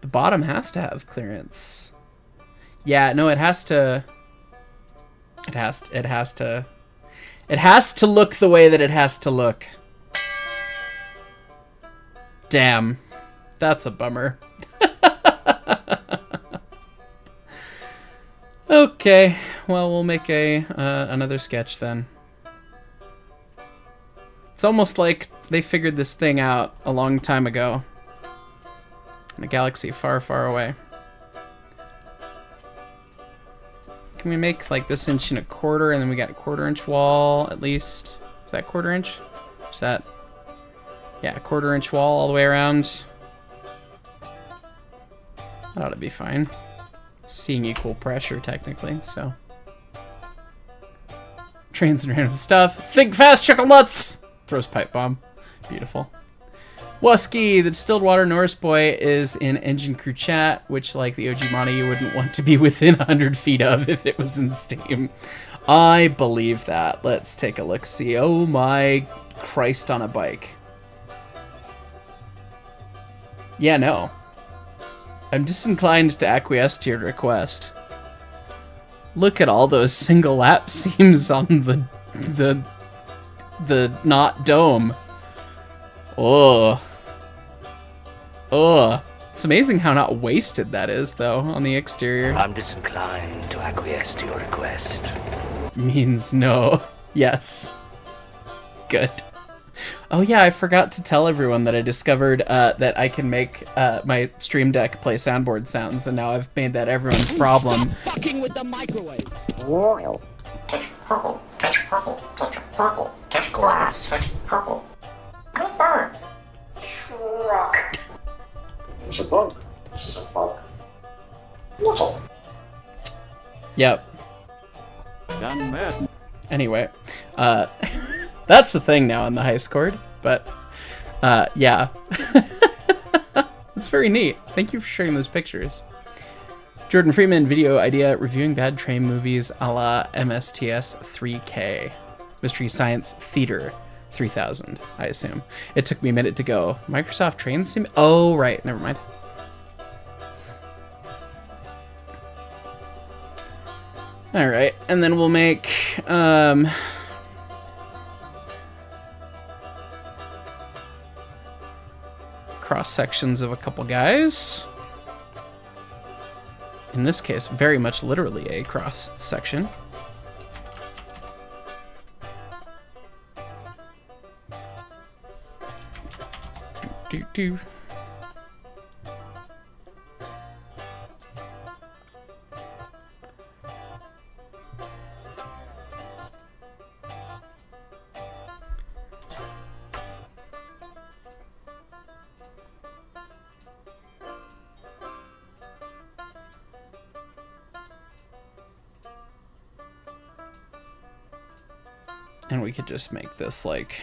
Speaker 1: The bottom has to have clearance. Yeah, no, it has to. It has to look the way that it has to look. Damn. That's a bummer. Okay, well, we'll make another sketch then. It's almost like they figured this thing out a long time ago. In a galaxy far, far away. Can we make like this 1.25 inches and then we got a 1/4 inch wall at least? Is that 1/4 inch? Is that... Yeah, a 1/4 inch wall all the way around. That ought to be fine. Seeing equal pressure technically, so. Trains and random stuff. Think fast, chuckle nuts! Throws pipe bomb. Beautiful. Wusky, the distilled water Norris boy, is in engine crew chat, which, like the OG Monty, you wouldn't want to be within 100 feet of if it was in Steam. I believe that. Let's take a look-see. Oh my Christ on a bike. Yeah, no. I'm disinclined to acquiesce to your request. Look at all those single lap seams on the not dome. Oh. Oh. It's amazing how not wasted that is, though, on the exterior.
Speaker 4: I'm disinclined to acquiesce to your request.
Speaker 1: Means no. Yes. Good. Oh yeah, I forgot to tell everyone that I discovered that I can make my Stream Deck play soundboard sounds, and now I've made that everyone's problem.
Speaker 5: Fucking with the microwave.
Speaker 6: Royal. Touch purple. Touch purple. Touch purple. Touch glass. Touch purple. Good bird. Shrug. It's a bug. This is a bug. Little.
Speaker 1: Yep.
Speaker 5: Done bad.
Speaker 1: Anyway, that's the thing now on the high scored, but yeah. It's very neat. Thank you for sharing those pictures. Jordan Freeman, video idea, reviewing bad train movies a la MSTS 3K. Mystery Science Theater 3000, I assume. It took me a minute to go. Microsoft Train Sim... Oh, right. Never mind. All right. And then we'll make... cross sections of a couple guys. In this case, very much literally a cross section. Do. And we could just make this like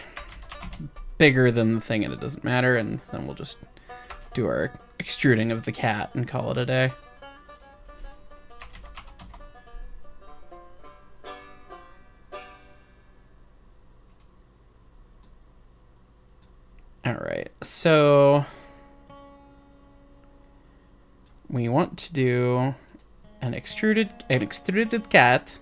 Speaker 1: bigger than the thing and it doesn't matter, and then we'll just do our extruding of the cat and call it a day. All right, so we want to do an extruded cat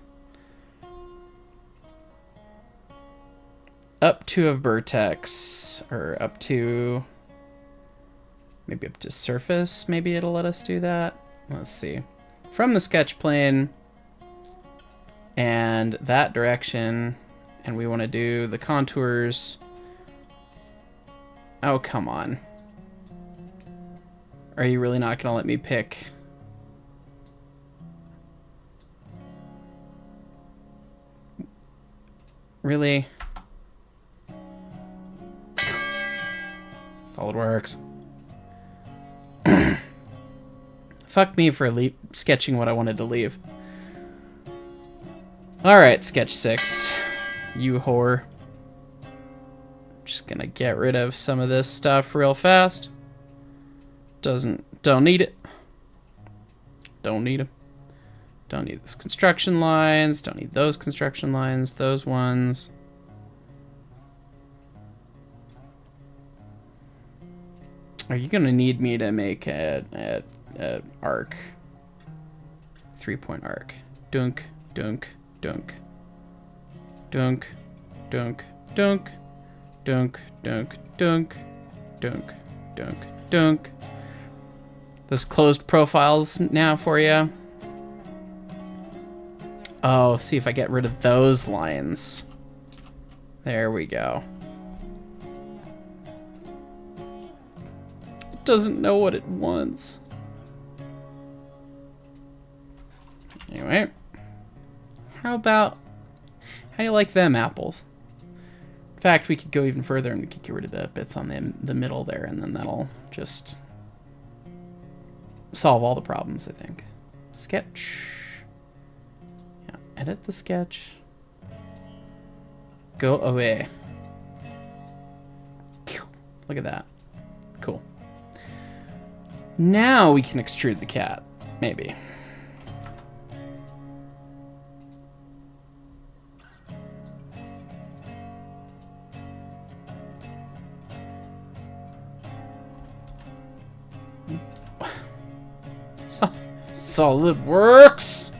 Speaker 1: up to a vertex, or up to, maybe up to surface, maybe it'll let us do that. Let's see. From the sketch plane, and that direction, and we want to do the contours. Oh, come on. Are you really not going to let me pick? Really? SolidWorks. Fuck me for sketching what I wanted to leave. Alright, sketch 6. You whore. Just gonna get rid of some of this stuff real fast. Don't need it. Don't need them. Don't need those construction lines. Don't need those construction lines. Those ones. Are you gonna need me to make a arc? 3-point arc. Dunk, dunk, dunk. Dunk, dunk, dunk. Dunk, dunk, dunk. Dunk, dunk, dunk. Those closed profiles now for you. Oh, see if I get rid of those lines. There we go. It doesn't know what it wants. Anyway. How do you like them apples? In fact, we could go even further and we could get rid of the bits on the middle there, and then that'll just solve all the problems, I think. Sketch. Yeah, edit the sketch. Go away. Look at that. Cool. Now we can extrude the cat. Maybe. SolidWorks.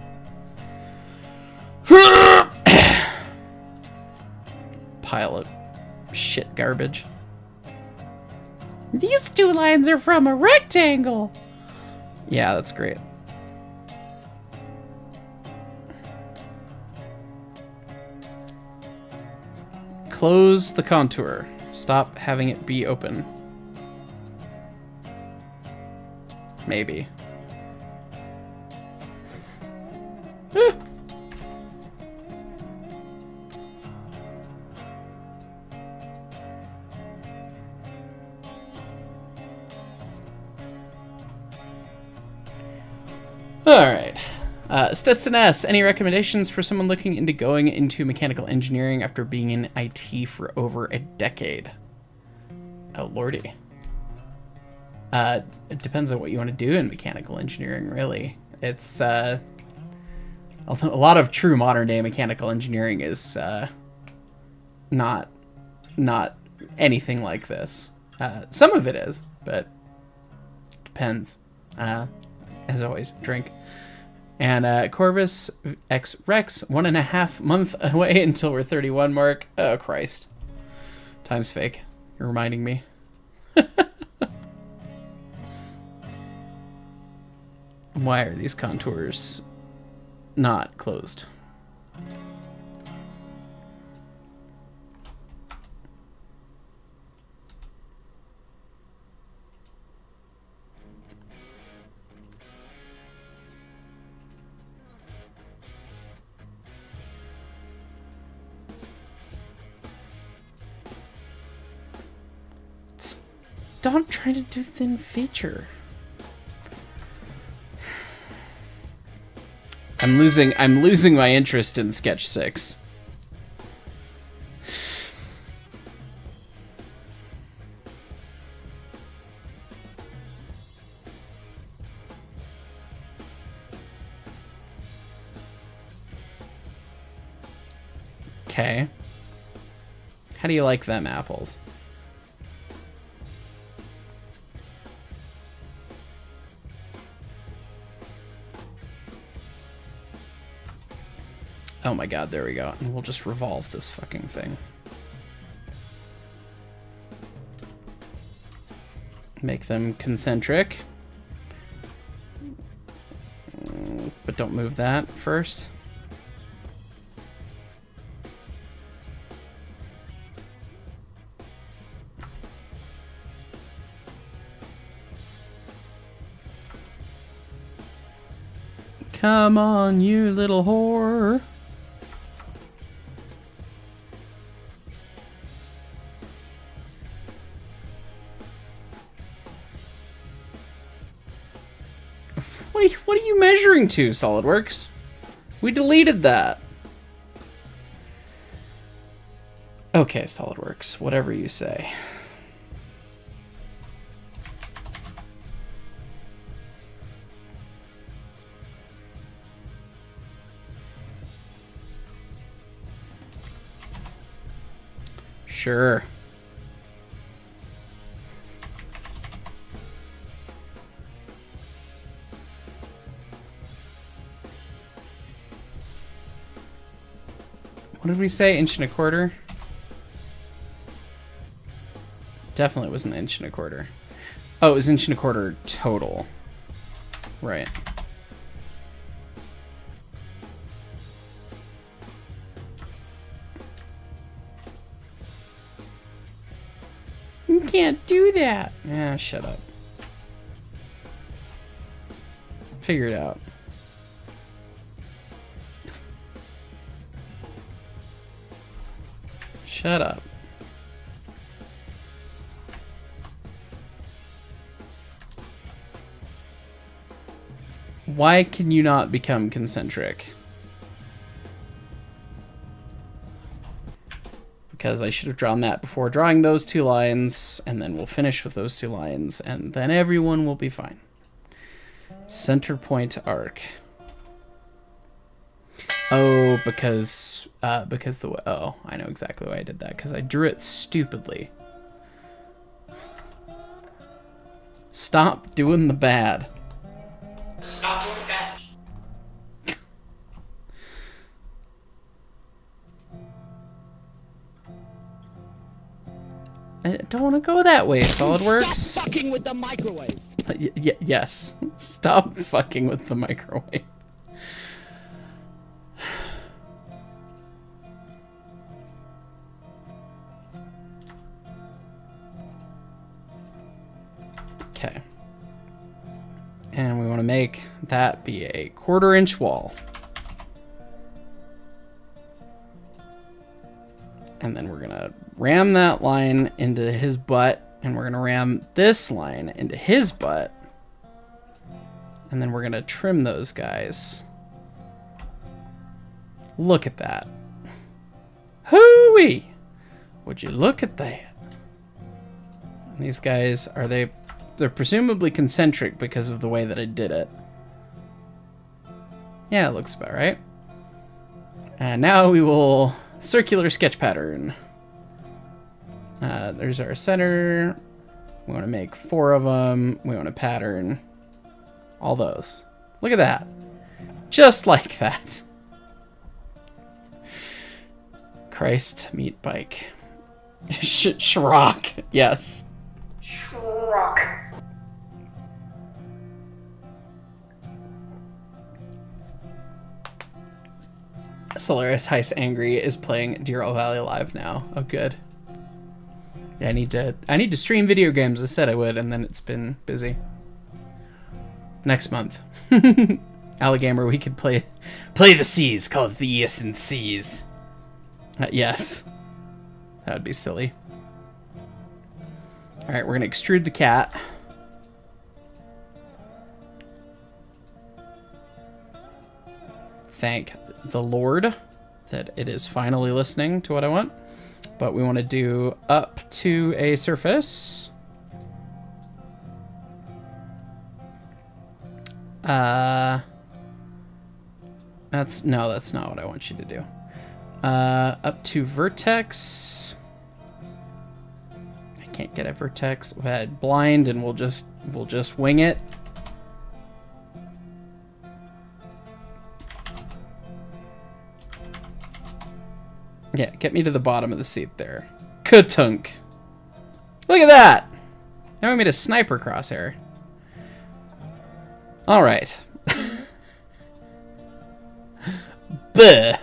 Speaker 1: Pile of shit garbage. These two lines are from a rectangle. Yeah, that's great. Close the contour. Stop having it be open. Maybe. Alright. Stetson S. Any recommendations for someone looking into going into mechanical engineering after being in IT for over a decade? Oh, lordy. It depends on what you want to do in mechanical engineering, really. It's, a lot of true modern day mechanical engineering is, not anything like this. Some of it is, but depends. As always, drink. And Corvus X Rex, 1.5 months away until we're 31 mark. Oh, Christ. Time's fake. You're reminding me. Why are these contours not closed? Stop trying to do thin feature. I'm losing my interest in Sketch 6. Okay. How do you like them apples? Oh my god, there we go. And we'll just revolve this fucking thing. Make them concentric. But don't move that first. Come on, you little whore. What are you measuring to, SolidWorks? We deleted that. Okay, SolidWorks, whatever you say. Sure. What did we say? Inch and a quarter? Definitely was an inch and a quarter. Oh, it was inch and a quarter total. Right. You can't do that. Yeah, shut up. Figure it out. Shut up. Why can you not become concentric? Because I should have drawn that before drawing those two lines, and then we'll finish with those two lines, and then everyone will be fine. Center point arc. Oh, because oh, I know exactly why I did that, because I drew it stupidly. Stop doing the bad.
Speaker 6: Stop doing that.
Speaker 1: I don't want to go that way, SolidWorks.
Speaker 5: Stop fucking with the microwave.
Speaker 1: Yes. Stop fucking with the microwave. Okay. And we want to make that be a 1/4 inch wall. And then we're going to ram that line into his butt, and we're going to ram this line into his butt. And then we're going to trim those guys. Look at that. Hooey! Would you look at that? And these guys, they're presumably concentric because of the way that I did it. Yeah, it looks about right. And now we will circular sketch pattern. There's our center. We want to make 4 of them. We want to pattern all those. Look at that. Just like that. Christ, meat bike. Shrock. Yes.
Speaker 6: Shrock.
Speaker 1: Solaris Heist Angry is playing Deer Valley Live now. Oh, good. Yeah, I need to stream video games. I said I would, and then it's been busy. Next month, Alligamer, we could play the C's. Call it the ES and C's. Yes, that would be silly. All right, we're gonna extrude the cat. Thank the Lord that it is finally listening to what I want. But we want to do up to a surface. That's not what I want you to do. Up to vertex. I can't get a vertex. We'll add blind, and we'll just wing it. Yeah, get me to the bottom of the seat there. Ka-tunk. Look at that! Now we made a sniper crosshair. Alright. Buh!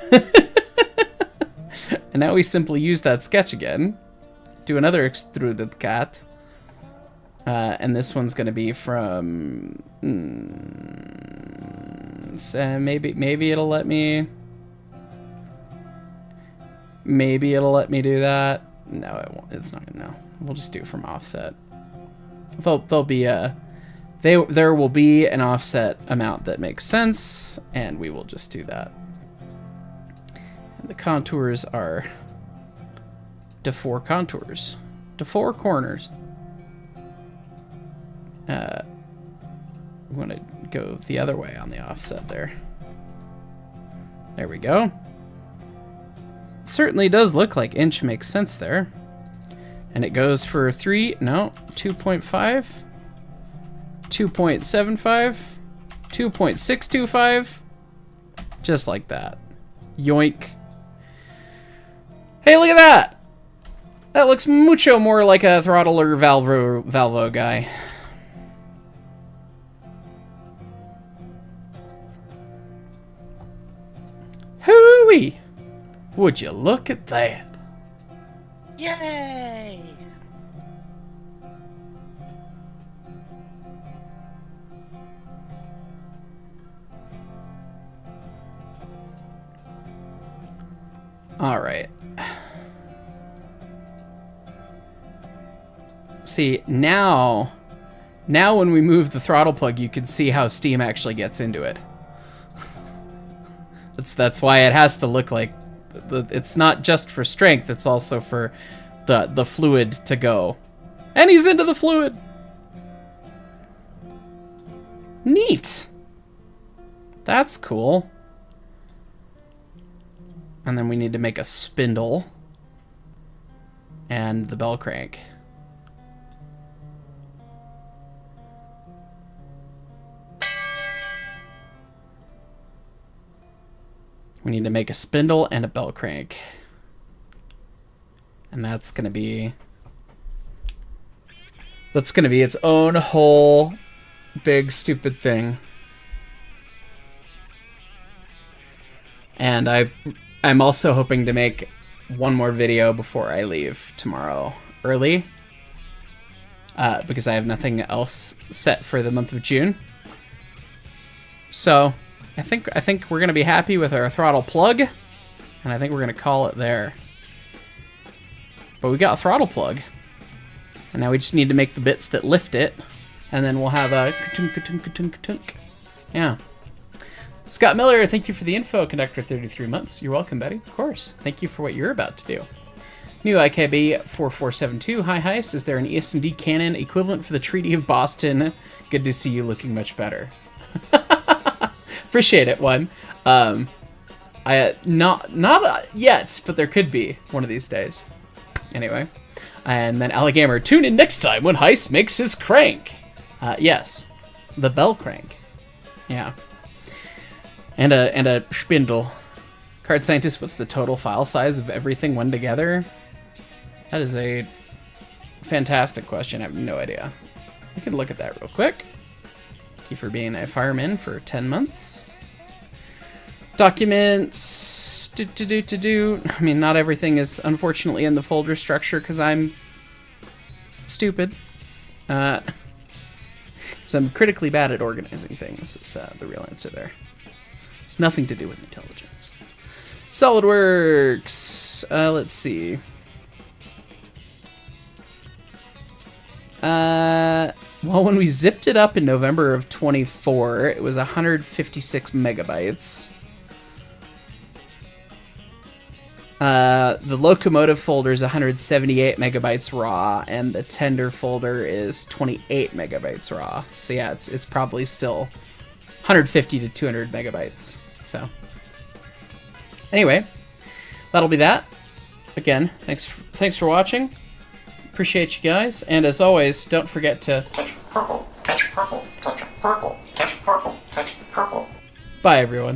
Speaker 1: And now we simply use that sketch again. Do another extruded cat. And this one's going to be from... maybe it'll let me... Maybe it'll let me do that. No, it won't. It's not gonna. No, we'll just do it from offset. There'll be a, there will be an offset amount that makes sense, and we will just do that. And the contours are to 4 contours, to 4 corners. We want to go the other way on the offset there. There we go. Certainly does look like inch makes sense there. And it goes for 2.5, 2.75, 2.625, just like that. Yoink. Hey, look at that! That looks mucho more like a Throttle or Valvo guy. Hooey! Would you look at that?
Speaker 3: Yay!
Speaker 1: Alright. See, now when we move the throttle plug, you can see how steam actually gets into it. That's why it has to look like it's not just for strength, it's also for the fluid to go. And he's into the fluid. Neat. That's cool. And then we need to make a spindle and the bell crank. We need to make a spindle and a bell crank. And that's gonna be its own whole big stupid thing. And I'm also hoping to make one more video before I leave tomorrow early. Because I have nothing else set for the month of June. So I think we're gonna be happy with our throttle plug, and I think we're gonna call it there. But we got a throttle plug, and now we just need to make the bits that lift it, and then we'll have a ka-tunk, ka-tunk, ka-tunk, ka-tunk. Yeah. Scott Miller, thank you for the info, Conductor 33 months. You're welcome, buddy. Of course. Thank you for what you're about to do. New IKB 4472. Hi, Heist. Is there an ES&D cannon equivalent for the Treaty of Boston? Good to see you looking much better. Appreciate it, one. Not yet, but there could be one of these days. Anyway, and then Alligamer, tune in next time when Heist makes his crank. Yes, the bell crank. Yeah, and a spindle. Card Scientist, what's the total file size of everything when together? That is a fantastic question. I have no idea. We could look at that real quick. Thank you for being a fireman for 10 months. Documents. I mean, not everything is unfortunately in the folder structure because I'm stupid. So I'm critically bad at organizing things. Is the real answer there. It's nothing to do with intelligence. SolidWorks. Let's see. Well, when we zipped it up in November of 24, it was 156 megabytes. The locomotive folder is 178 megabytes raw, and the tender folder is 28 megabytes raw. So yeah, it's probably still 150 to 200 megabytes. So anyway, that'll be that. Again, thanks for watching. Appreciate you guys, and as always, don't forget to
Speaker 6: Touch purple, touch purple, touch purple, touch purple, touch purple.
Speaker 1: bye everyone.